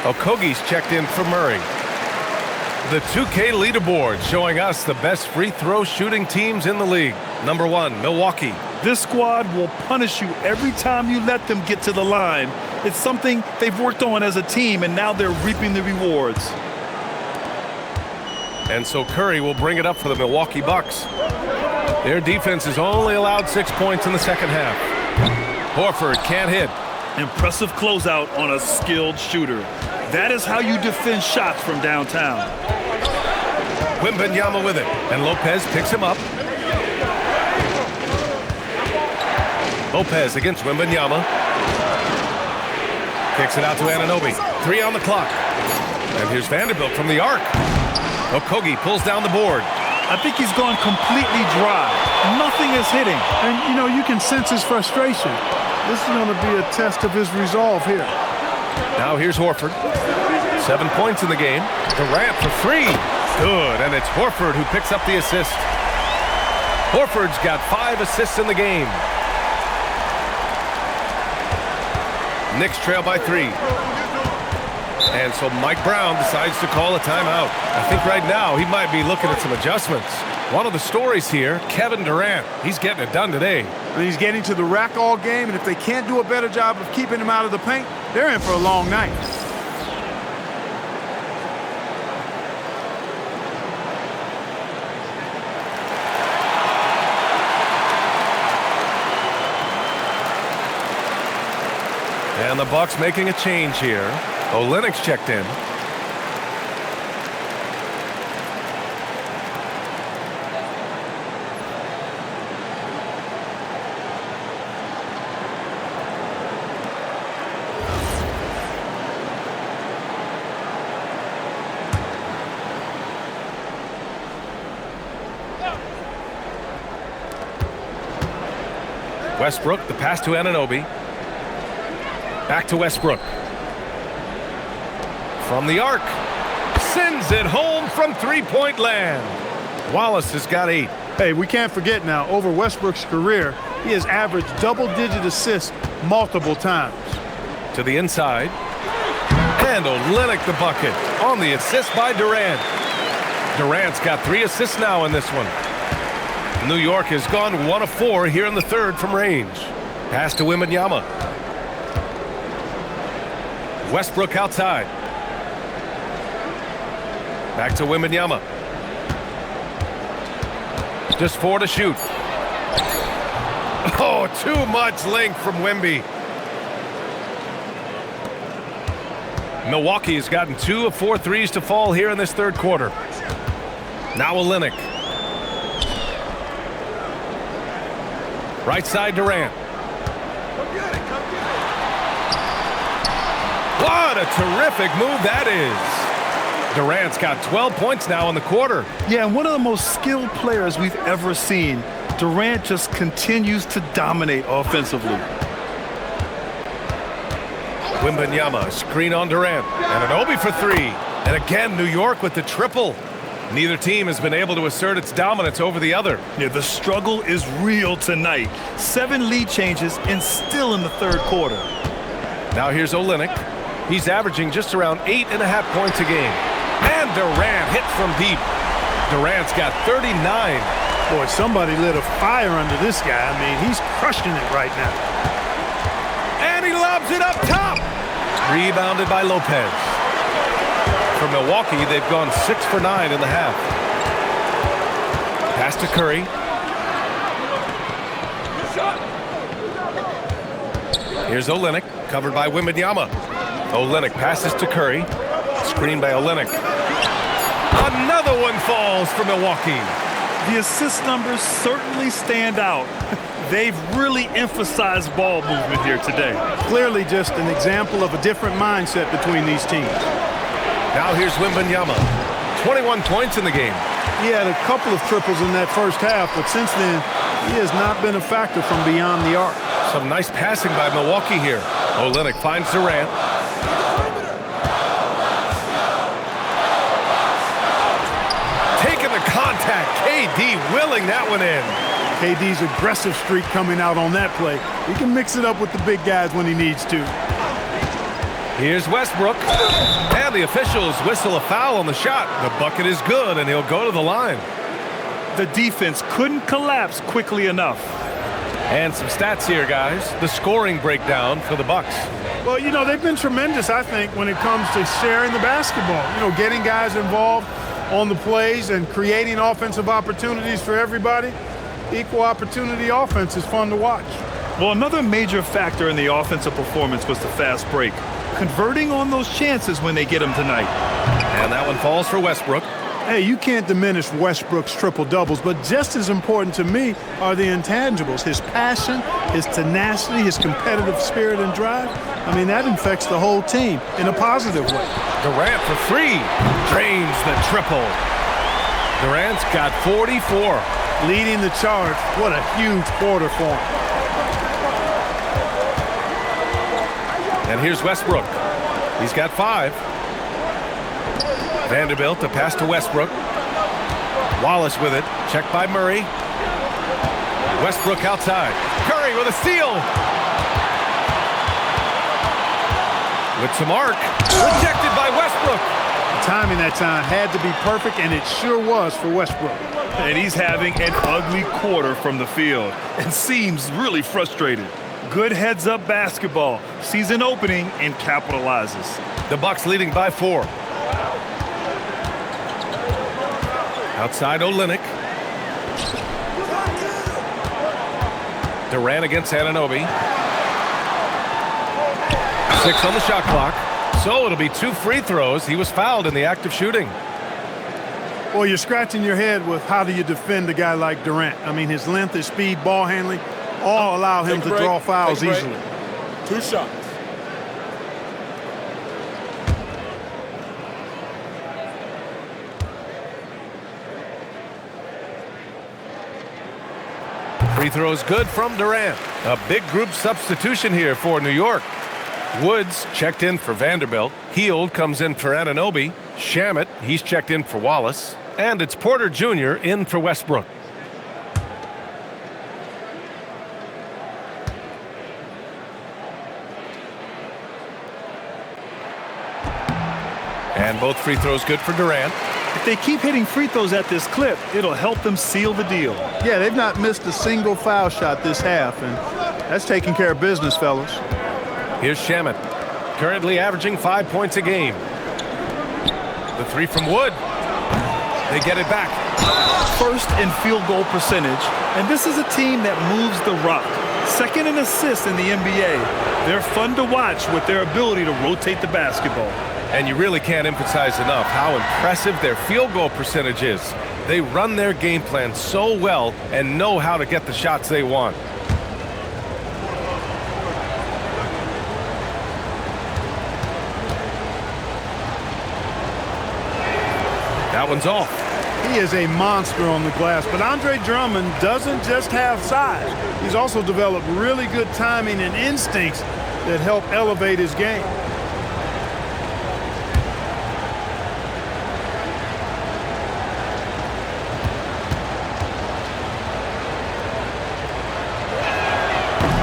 Okogie's checked in for Murray. The 2K leaderboard showing us the best free throw shooting teams in the league. Number 1, Milwaukee. This squad will punish you every time you let them get to the line. It's something they've worked on as a team, and now they're reaping the rewards. And so Curry will bring it up for the Milwaukee Bucks. Their defense has only allowed 6 points in the second half. Horford can't hit. Impressive closeout on a skilled shooter. That is how you defend shots from downtown. Wembanyama with it, and Lopez picks him up. Lopez against Wembanyama. Kicks it out to Anunoby. 3 on the clock. And here's Vanderbilt from the arc. Okogie pulls down the board. I think he's gone completely dry. Nothing is hitting. And, you know, you can sense his frustration. This is going to be a test of his resolve here. Now here's Horford. 7 points in the game. Durant for 3. Good, and it's Horford who picks up the assist. Horford's got 5 assists in the game. Knicks trail by 3. And so Mike Brown decides to call a timeout. I think right now he might be looking at some adjustments. One of the stories here, Kevin Durant, he's getting it done today. And he's getting to the rack all game, and if they can't do a better job of keeping him out of the paint, they're in for a long night. And the Bucks making a change here. Olynyk's checked in. Westbrook, the pass to Anunoby. Back to Westbrook. From the arc. Sends it home from three-point land. Wallace has got 8. Hey, we can't forget now, over Westbrook's career, he has averaged double-digit assists multiple times. To the inside. And Olynyk the bucket on the assist by Durant. Durant's got 3 assists now in this one. New York has gone 1 of 4 here in the third from range. Pass to Wembanyama. Westbrook outside. Back to Wembanyama. Just 4 to shoot. Oh, too much length from Wemby. Milwaukee has gotten 2 of 4 threes to fall here in this third quarter. Now Olynyk. Right side Durant. What a terrific move that is. Durant's got 12 points now in the quarter. Yeah, and one of the most skilled players we've ever seen. Durant just continues to dominate offensively. Wembanyama, screen on Durant. And Anunoby for 3. And again, New York with the triple. Neither team has been able to assert its dominance over the other. Yeah, the struggle is real tonight. 7 lead changes and still in the third quarter. Now here's Olynyk. He's averaging just around 8.5 points a game. And Durant hit from deep. Durant's got 39. Boy, somebody lit a fire under this guy. I mean, he's crushing it right now. And he lobs it up top. Rebounded by Lopez. For Milwaukee, they've gone 6 for 9 in the half. Pass to Curry. Here's Olynyk, covered by Wembanyama. Olynyk passes to Curry. Screen by Olynyk. Another one falls for Milwaukee. The assist numbers certainly stand out. They've really emphasized ball movement here today. Clearly just an example of a different mindset between these teams. Now here's Wembanyama. 21 points in the game. He had a couple of triples in that first half, but since then, he has not been a factor from beyond the arc. Some nice passing by Milwaukee here. Olynyk finds Durant. Taking the contact. KD willing that one in. KD's aggressive streak coming out on that play. He can mix it up with the big guys when he needs to. Here's Westbrook. And the officials whistle a foul on the shot. The bucket is good, and he'll go to the line. The defense couldn't collapse quickly enough. And some stats here, guys. The scoring breakdown for the Bucks. Well, you know, they've been tremendous, I think, when it comes to sharing the basketball. You know, getting guys involved on the plays and creating offensive opportunities for everybody. Equal opportunity offense is fun to watch. Well, another major factor in the offensive performance was the fast break. Converting on those chances when they get them tonight. And that one falls for Westbrook. Hey, you can't diminish Westbrook's triple-doubles, but just as important to me are the intangibles. His passion, his tenacity, his competitive spirit and drive. I mean, that infects the whole team in a positive way. Durant for three. Drains the triple. Durant's got 44. Leading the charge. What a huge quarter for him. And here's Westbrook. He's got 5. Vanderbilt, a pass to Westbrook. Wallace with it. Checked by Murray. Westbrook outside. Curry with a steal. With some arc. Rejected by Westbrook. The timing that time had to be perfect, and it sure was for Westbrook. And he's having an ugly quarter from the field and seems really frustrated. Good heads-up basketball. Sees an opening and capitalizes. The Bucks leading by 4. Outside Olynyk. Durant against Anunoby. 6 on the shot clock. So it'll be 2 free throws. He was fouled in the act of shooting. Well, you're scratching your head with how do you defend a guy like Durant. I mean, his length, his speed, ball handling, all allow him to draw fouls easily. 2 shots. Free throws good from Durant. A big group substitution here for New York. Woods checked in for Vanderbilt. Hield comes in for Anunoby. Shamet, he's checked in for Wallace. And it's Porter Jr. in for Westbrook. And both free throws good for Durant. If they keep hitting free throws at this clip, it'll help them seal the deal. Yeah, they've not missed a single foul shot this half, and that's taking care of business, fellas. Here's Shamet, currently averaging 5 points a game. The 3 from Wood. They get it back. First in field goal percentage, and this is a team that moves the rock. Second in assists in the NBA. They're fun to watch with their ability to rotate the basketball. And you really can't emphasize enough how impressive their field goal percentage is. They run their game plan so well and know how to get the shots they want. That one's off. He is a monster on the glass, but Andre Drummond doesn't just have size. He's also developed really good timing and instincts that help elevate his game.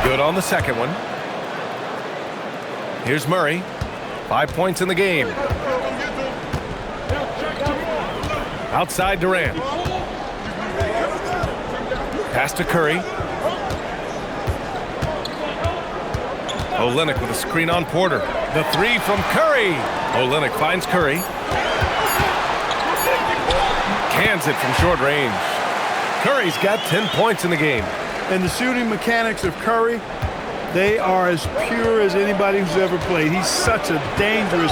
Good on the second one. Here's Murray. 5 points in the game. Outside Durant. Pass to Curry. Olynyk with a screen on Porter. The 3 from Curry. Olynyk finds Curry. Cans it from short range. Curry's got 10 points in the game. And the shooting mechanics of Curry, they are as pure as anybody who's ever played. He's such a dangerous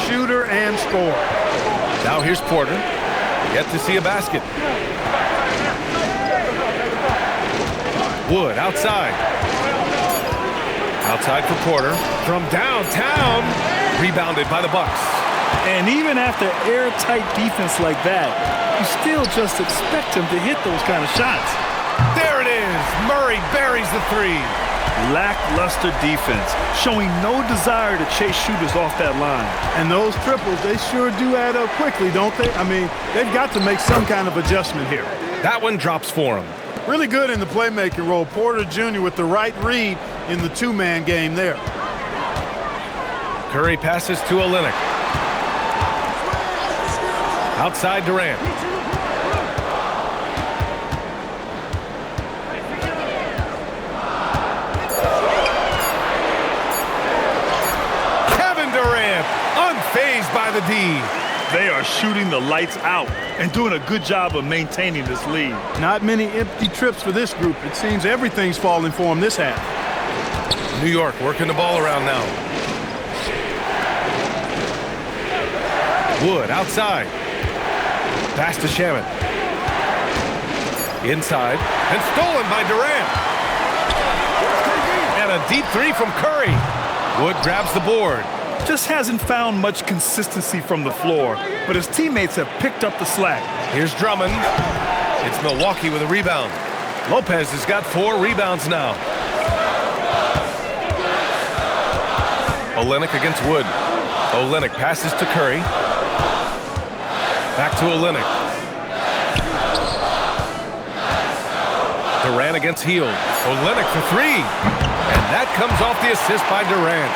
shooter and scorer. Now here's Porter. Yet to see a basket. Wood outside. Outside for Porter. From downtown. Rebounded by the Bucks. And even after airtight defense like that, you still just expect him to hit those kind of shots. There it is. Murray buries the 3. Lackluster defense, showing no desire to chase shooters off that line. And those triples, they sure do add up quickly, don't they? I mean, they've got to make some kind of adjustment here. That one drops for him. Really good in the playmaking role. Porter Jr. with the right read in the 2-man game there. Curry passes to Olynyk. Outside Durant. Kevin Durant, unfazed by the D. They are shooting the lights out and doing a good job of maintaining this lead. Not many empty trips for this group. It seems everything's falling for them this half. New York working the ball around now. Wood outside. Pass to Shaman. Inside and stolen by Durant. And a deep three from Curry. Wood grabs the board. Just hasn't found much consistency from the floor, but his teammates have picked up the slack. Here's Drummond. It's Milwaukee with a rebound. Lopez has got 4 rebounds now. Olynyk against Wood. Olynyk passes to Curry. Back to Olynyk. Durant against Hield. Olynyk for 3. And that comes off the assist by Durant.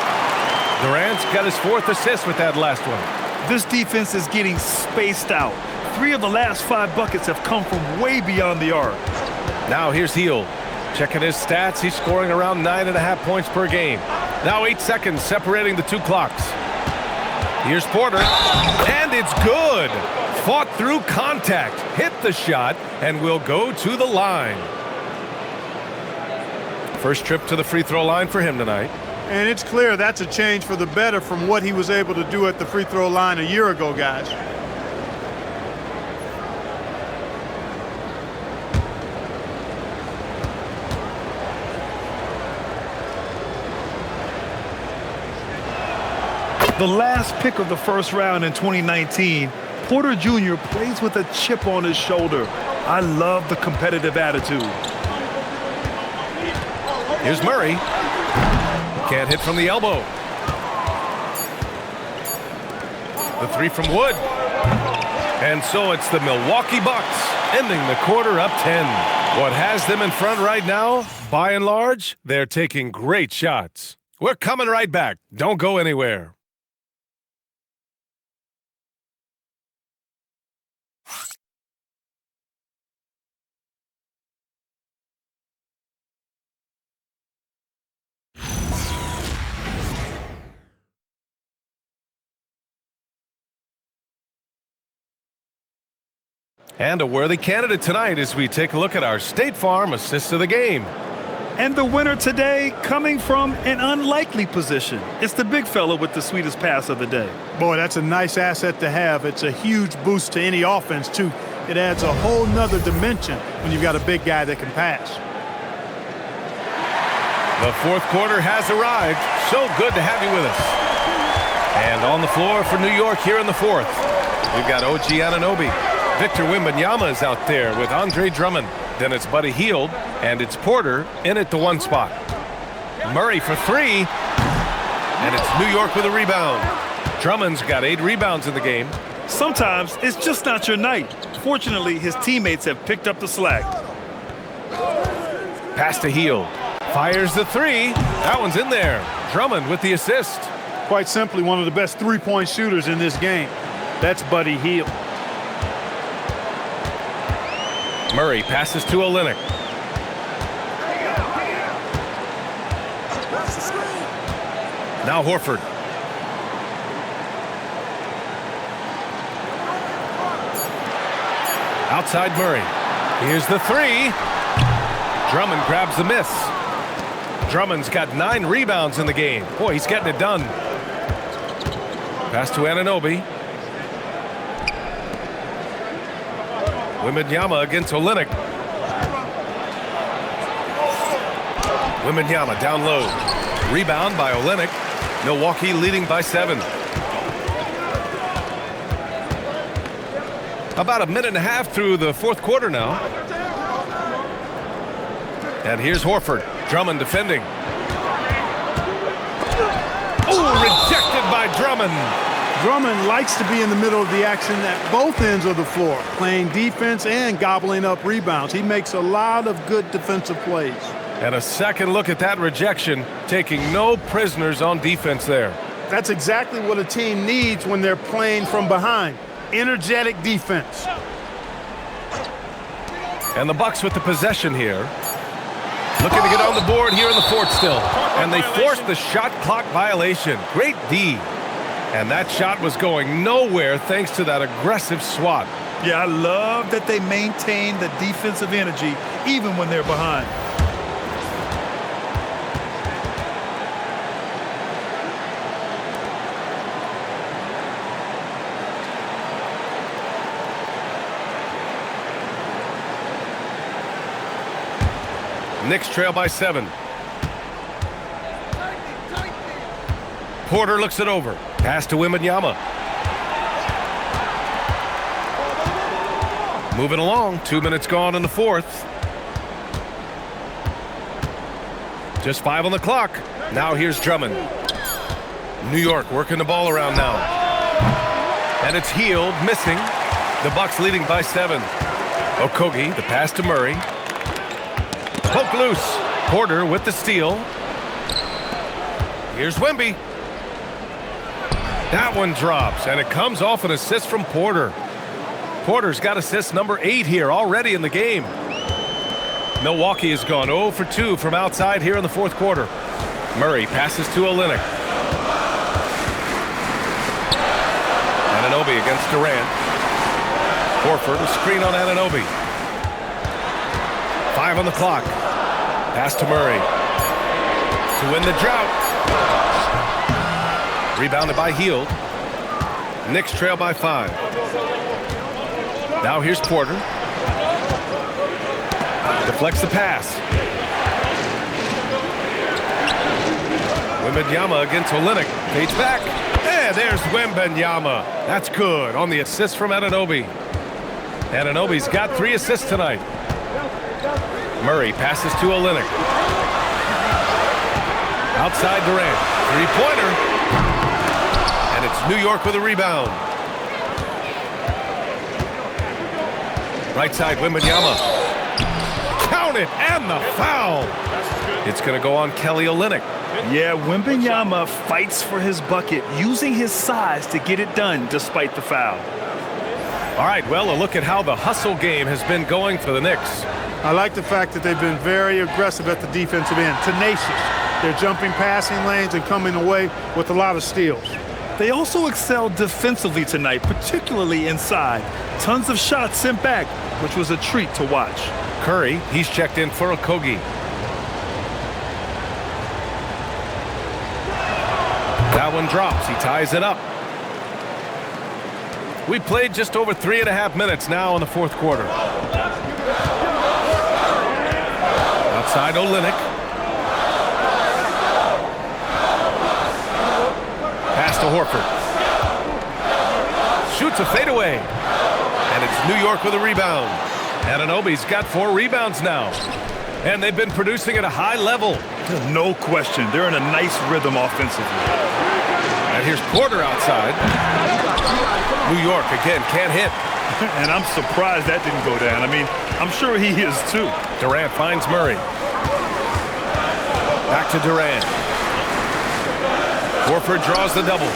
Durant's got his 4th assist with that last one. This defense is getting spaced out. 3 of the last 5 buckets have come from way beyond the arc. Now here's Hield. Checking his stats, he's scoring around 9.5 points per game. Now 8 seconds separating the 2 clocks. Here's Porter, and it's good. Fought through contact, hit the shot, and will go to the line. First trip to the free throw line for him tonight. And it's clear that's a change for the better from what he was able to do at the free throw line a year ago, guys. The last pick of the first round in 2019, Porter Jr. plays with a chip on his shoulder. I love the competitive attitude. Here's Murray. Can't hit from the elbow. The 3 from Wood. And so it's the Milwaukee Bucks ending the quarter up 10. What has them in front right now, by and large, they're taking great shots. We're coming right back. Don't go anywhere. And a worthy candidate tonight as we take a look at our State Farm assist of the game. And the winner today coming from an unlikely position. It's the big fella with the sweetest pass of the day. Boy, that's a nice asset to have. It's a huge boost to any offense, too. It adds a whole nother dimension when you've got a big guy that can pass. The 4th quarter has arrived. So good to have you with us. And on the floor for New York here in the 4th, we've got OG Anunoby. Victor Wembanyama is out there with Andre Drummond. Then it's Buddy Hield, and it's Porter in at the 1 spot. Murray for 3, and it's New York with a rebound. Drummond's got 8 rebounds in the game. Sometimes it's just not your night. Fortunately, his teammates have picked up the slack. Pass to Hield. Fires the 3. That one's in there. Drummond with the assist. Quite simply, one of the best three-point shooters in this game. That's Buddy Hield. Murray passes to Olynyk. Now Horford. Outside Murray. Here's the 3. Drummond grabs the miss. Drummond's got 9 rebounds in the game. Boy, he's getting it done. Pass to Anunoby. Wembanyama against Olynyk. Wembanyama down low. Rebound by Olynyk. Milwaukee leading by 7. About a minute and a half through the 4th quarter now. And here's Horford. Drummond defending. Oh, rejected by Drummond. Drummond likes to be in the middle of the action at both ends of the floor, playing defense and gobbling up rebounds. He makes a lot of good defensive plays. And a second look at that rejection, taking no prisoners on defense there. That's exactly what a team needs when they're playing from behind. Energetic defense. And the Bucks with the possession here. Looking to get on the board here in the fourth still. And they forced the shot clock violation. Great D. And that shot was going nowhere thanks to that aggressive swat. Yeah, I love that they maintain the defensive energy even when they're behind. Knicks trail by 7. Porter looks it over. Pass to Wembanyama. Moving along. 2 minutes gone in the fourth. Just 5 on the clock. Now here's Drummond. New York working the ball around now. And it's Hield missing. The Bucks leading by 7. Okogie, the pass to Murray. Poke loose. Porter with the steal. Here's Wemby. That one drops, and it comes off an assist from Porter. Porter's got assist number 8 here already in the game. Milwaukee has gone 0 for 2 from outside here in the fourth quarter. Murray passes to Olynyk. Anunoby against Durant. Horford, a screen on Anunoby. 5 on the clock. Pass to Murray. To win the drought. Rebounded by Hield. Knicks trail by 5. Now here's Porter. Deflects the pass. Wembanyama against Olynyk. Fades back. And there's Wembanyama. That's good on the assist from Anunoby. Anunoby's got 3 assists tonight. Murray passes to Olynyk. Outside Durant. 3-pointer. And it's New York with a rebound. Right side, Wembanyama. Count it, and the foul. It's going to go on Kelly Olynyk. Yeah, Wembanyama fights for his bucket, using his size to get it done despite the foul. All right, well, a look at how the hustle game has been going for the Knicks. I like the fact that they've been very aggressive at the defensive end, tenacious. They're jumping passing lanes and coming away with a lot of steals. They also excelled defensively tonight, particularly inside. Tons of shots sent back, which was a treat to watch. Curry, he's checked in for Okogie. That one drops. He ties it up. We played just over 3.5 minutes now in the fourth quarter. Outside Olynyk. Pass to Horford. Shoots a fadeaway. And it's New York with a rebound. Anunoby's got 4 rebounds now. And they've been producing at a high level. No question. They're in a nice rhythm offensively. And here's Porter outside. New York again can't hit. And I'm surprised that didn't go down. I mean, I'm sure he is too. Durant finds Murray. Back to Durant. Horford draws the double.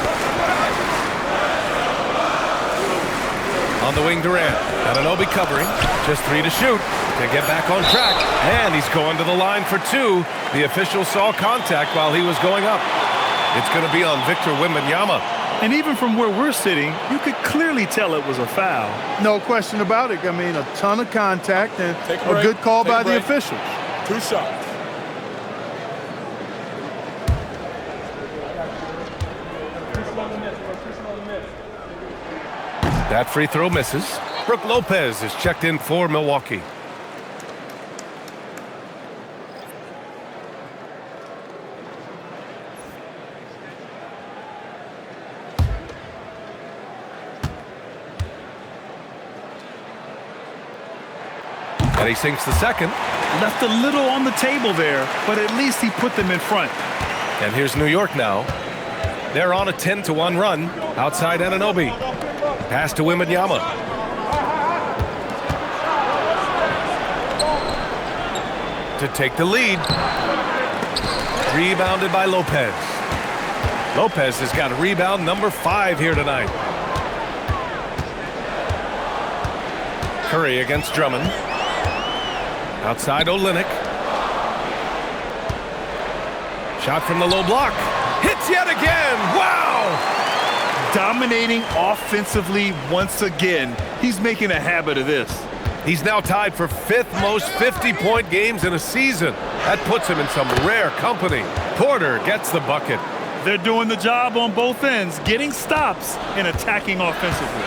On the wing, Durant. Anunoby covering. Just 3 to shoot to get back on track. And he's going to the line for 2. The official saw contact while he was going up. It's going to be on Victor Wembanyama. And even from where we're sitting, you could clearly tell it was a foul. No question about it. I mean, a ton of contact and a good call by the officials. 2 shots. That free throw misses. Brook Lopez is checked in for Milwaukee. And he sinks the second. Left a little on the table there, but at least he put them in front. And here's New York now. They're on a 10-1 run. Outside Anunoby. Pass to Wembanyama. To take the lead. Rebounded by Lopez. Lopez has got rebound number 5 here tonight. Curry against Drummond. Outside Olynyk. Shot from the low block. Hits yet again. Wow! Dominating offensively once again. He's making a habit of this. He's now tied for 5th most 50-point games in a season. That puts him in some rare company. Porter gets the bucket. They're doing the job on both ends, getting stops and attacking offensively.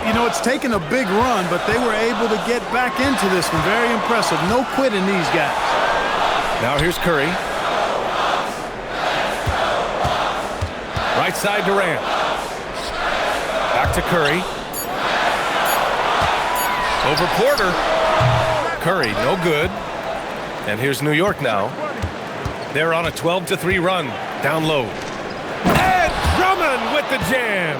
You know, it's taken a big run, but they were able to get back into this one. Very impressive. No quitting these guys. Now here's Curry. Right side Durant. Back to Curry. Over Porter. Curry, no good. And here's New York now. They're on a 12-3 run. Down low. And Drummond with the jam.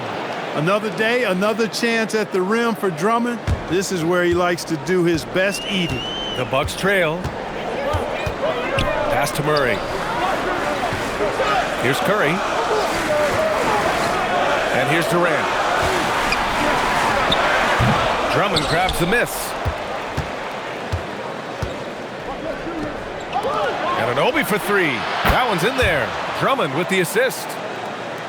Another day, another chance at the rim for Drummond. This is where he likes to do his best eating. The Bucks trail. Pass to Murray. Here's Curry. And here's Durant. Drummond grabs the miss. And Anunoby for 3. That one's in there. Drummond with the assist.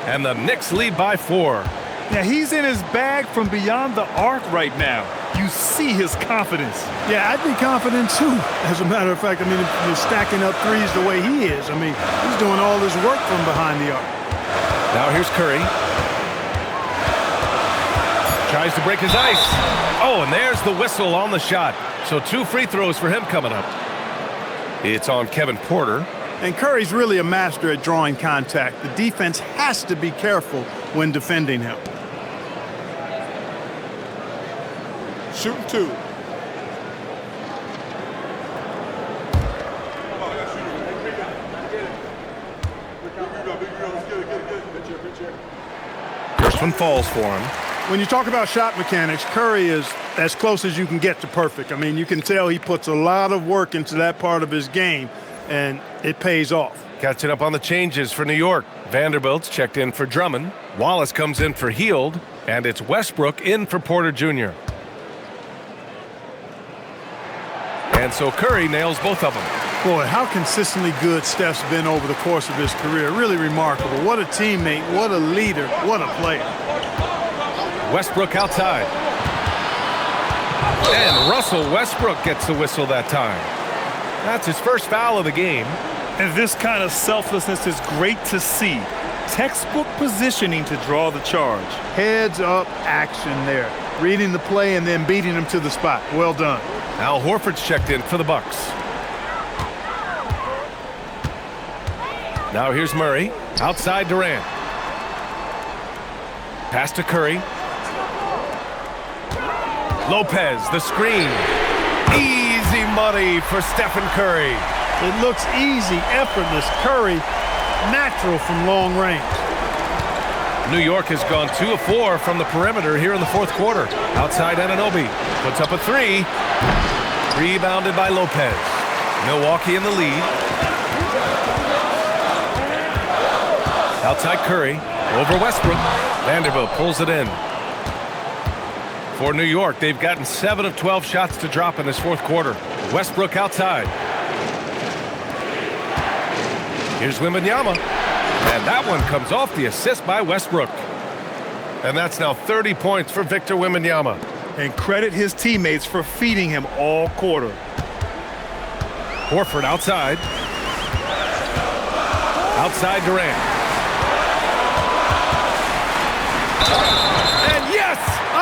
And the Knicks lead by 4. Now he's in his bag from beyond the arc right now. You see his confidence. Yeah, I'd be confident too. As a matter of fact, I mean, if you're stacking up threes the way he is, I mean, he's doing all his work from behind the arc. Now here's Curry. Tries to break his ice. Oh, and there's the whistle on the shot. So 2 free throws for him coming up. It's on Kevin Porter. And Curry's really a master at drawing contact. The defense has to be careful when defending him. Shooting 2. First one falls for him. When you talk about shot mechanics, Curry is as close as you can get to perfect. I mean, you can tell he puts a lot of work into that part of his game, and it pays off. Catching up on the changes for New York. Vanderbilt's checked in for Drummond. Wallace comes in for Hield, and it's Westbrook in for Porter Jr. And so Curry nails both of them. Boy, how consistently good Steph's been over the course of his career. Really remarkable. What a teammate, what a leader, what a player. Westbrook outside. And Russell Westbrook gets the whistle that time. That's his first foul of the game. And this kind of selflessness is great to see. Textbook positioning to draw the charge. Heads up action there. Reading the play and then beating him to the spot. Well done. Al Horford's checked in for the Bucks. Now here's Murray. Outside Durant. Pass to Curry. Lopez, the screen. Easy money for Stephen Curry. It looks easy, effortless. Curry, natural from long range. New York has gone 2 of 4 from the perimeter here in the 4th quarter. Outside Anunoby. Puts up a 3. Rebounded by Lopez. Milwaukee in the lead. Outside Curry. Over Westbrook. Vanderbilt pulls it in. For New York, they've gotten 7 of 12 shots to drop in this 4th quarter. Westbrook outside. Here's Wembanyama. And that one comes off the assist by Westbrook. And that's now 30 points for Victor Wembanyama. And credit his teammates for feeding him all quarter. Horford outside. Outside Durant. And yes!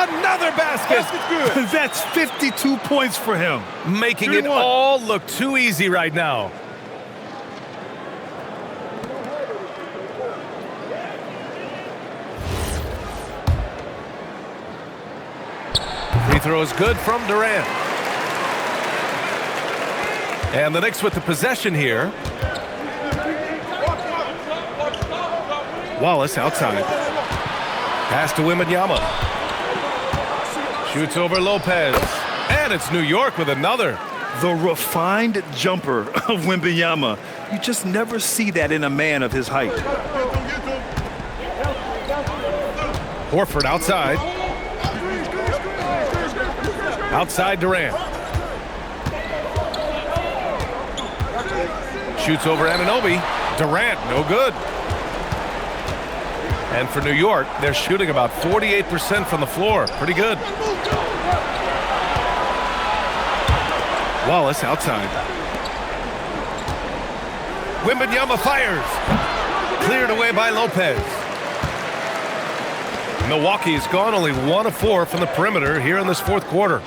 Another basket! Good. That's 52 points for him. Making it all look too easy right now. Free throw is good from Durant. And the Knicks with the possession here. Wallace outside. Pass to Wembanyama. Shoots over Lopez. And it's New York with another. The refined jumper of Wembanyama. You just never see that in a man of his height. Horford outside. Outside Durant. Shoots over Anunoby. Durant, no good. And for New York, they're shooting about 48% from the floor. Pretty good. Wallace outside. Wembanyama fires. Cleared away by Lopez. Milwaukee has gone only 1 of 4 from the perimeter here in this fourth quarter.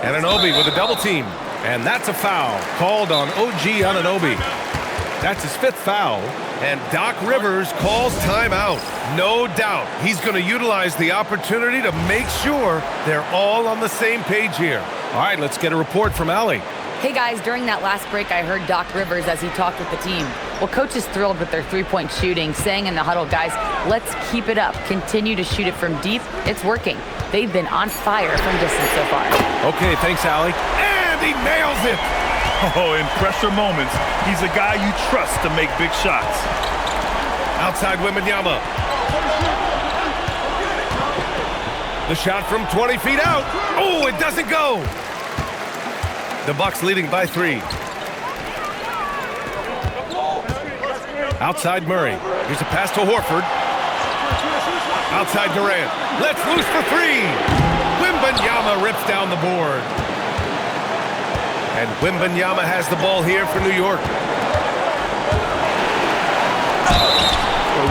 Anunoby with a double team. And that's a foul called on OG Anunoby. That's his 5th foul. And Doc Rivers calls timeout. No doubt he's going to utilize the opportunity to make sure they're all on the same page here. All right, let's get a report from Allie. Hey guys, during that last break, I heard Doc Rivers as he talked with the team. Well, coach is thrilled with their three-point shooting, saying in the huddle, guys, let's keep it up. Continue to shoot it from deep. It's working. They've been on fire from distance so far. Okay, thanks, Allie. And he nails it. Oh, in pressure moments, he's a guy you trust to make big shots. Outside Wembanyama. The shot from 20 feet out. Oh, it doesn't go. The Bucks leading by 3. Outside Murray. Here's a pass to Horford. Outside Durant. Let's loose for 3. Wembanyama rips down the board. And Wembanyama has the ball here for New York.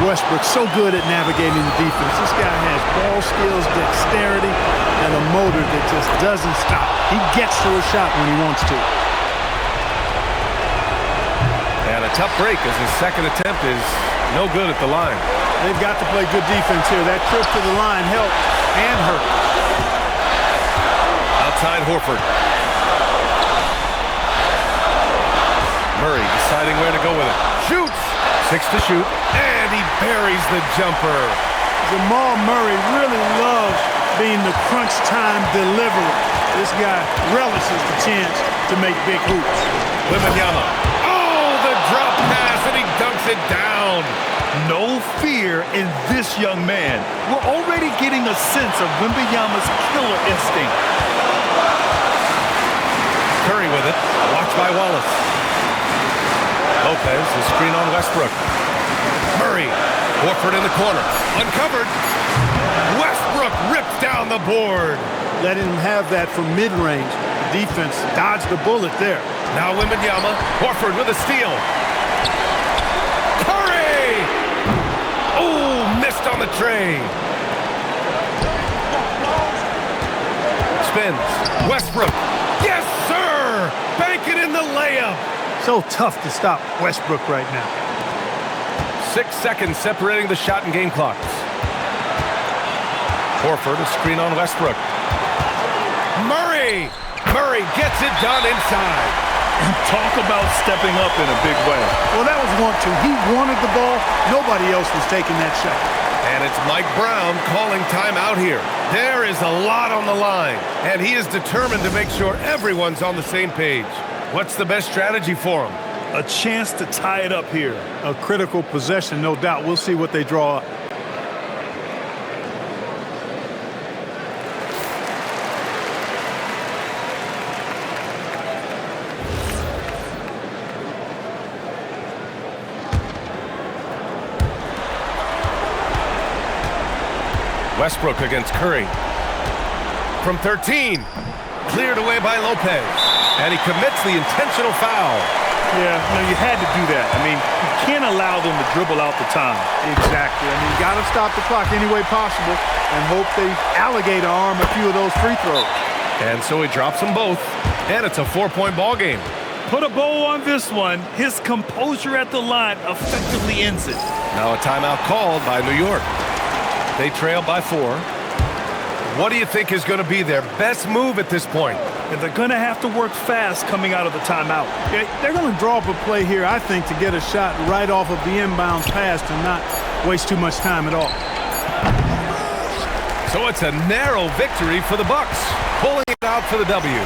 Westbrook's so good at navigating the defense. This guy has ball skills, dexterity, and a motor that just doesn't stop. He gets to a shot when he wants to. And a tough break as his second attempt is no good at the line. They've got to play good defense here. That trip to the line helped and hurt. Outside Horford. Murray deciding where to go with it. Shoots! 6 to shoot, and he buries the jumper. Jamal Murray really loves being the crunch time deliverer. This guy relishes the chance to make big hoops. Wembanyama. Oh, the drop pass, and he dunks it down. No fear in this young man. We're already getting a sense of Wembanyama's killer instinct. Curry with it. Watched by Wallace. Lopez, the screen on Westbrook. Murray, Horford in the corner. Uncovered. Westbrook rips down the board. Letting him have that from mid-range. The defense dodged the bullet there. Now Wembanyama. Horford with a steal. Curry! Oh, missed on the tray. Spins. Westbrook. Yes, sir! Bank it in the layup. So tough to stop Westbrook right now. 6 seconds separating the shot and game clocks. Horford, a screen on Westbrook. Murray! Murray gets it done inside. Talk about stepping up in a big way. Well, that was 1-2. He wanted the ball. Nobody else was taking that shot. And it's Mike Brown calling timeout here. There is a lot on the line, and he is determined to make sure everyone's on the same page. What's the best strategy for him? A chance to tie it up here. A critical possession, no doubt. We'll see what they draw up. Westbrook against Curry. From 13. Cleared away by Lopez. And he commits the intentional foul. Yeah, you had to do that. I mean, you can't allow them to dribble out the time. Exactly. I mean, you got to stop the clock any way possible and hope they alligator arm a few of those free throws. And so he drops them both. And it's a 4-point ball game. Put a bow on this one. His composure at the line effectively ends it. Now a timeout called by New York. They trail by 4. What do you think is going to be their best move at this point? And they're going to have to work fast coming out of the timeout. Yeah, they're going to draw up a play here, I think, to get a shot right off of the inbound pass to not waste too much time at all. So it's a narrow victory for the Bucks, pulling it out for the W.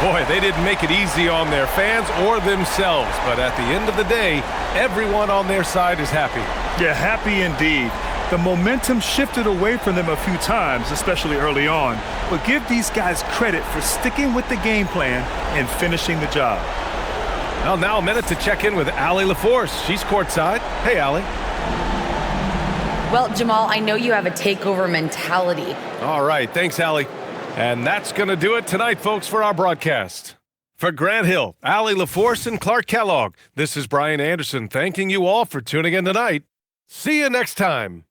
Boy, they didn't make it easy on their fans or themselves, but at the end of the day, everyone on their side is happy. Yeah, happy indeed. The momentum shifted away from them a few times, especially early on, but give these guys credit for sticking with the game plan and finishing the job. Well, now a minute to check in with Allie LaForce. She's courtside. Hey, Allie. Well, Jamal, I know you have a takeover mentality. All right, thanks, Allie. And that's going to do it tonight, folks, for our broadcast. For Grant Hill, Allie LaForce, and Clark Kellogg, this is Brian Anderson thanking you all for tuning in tonight. See you next time.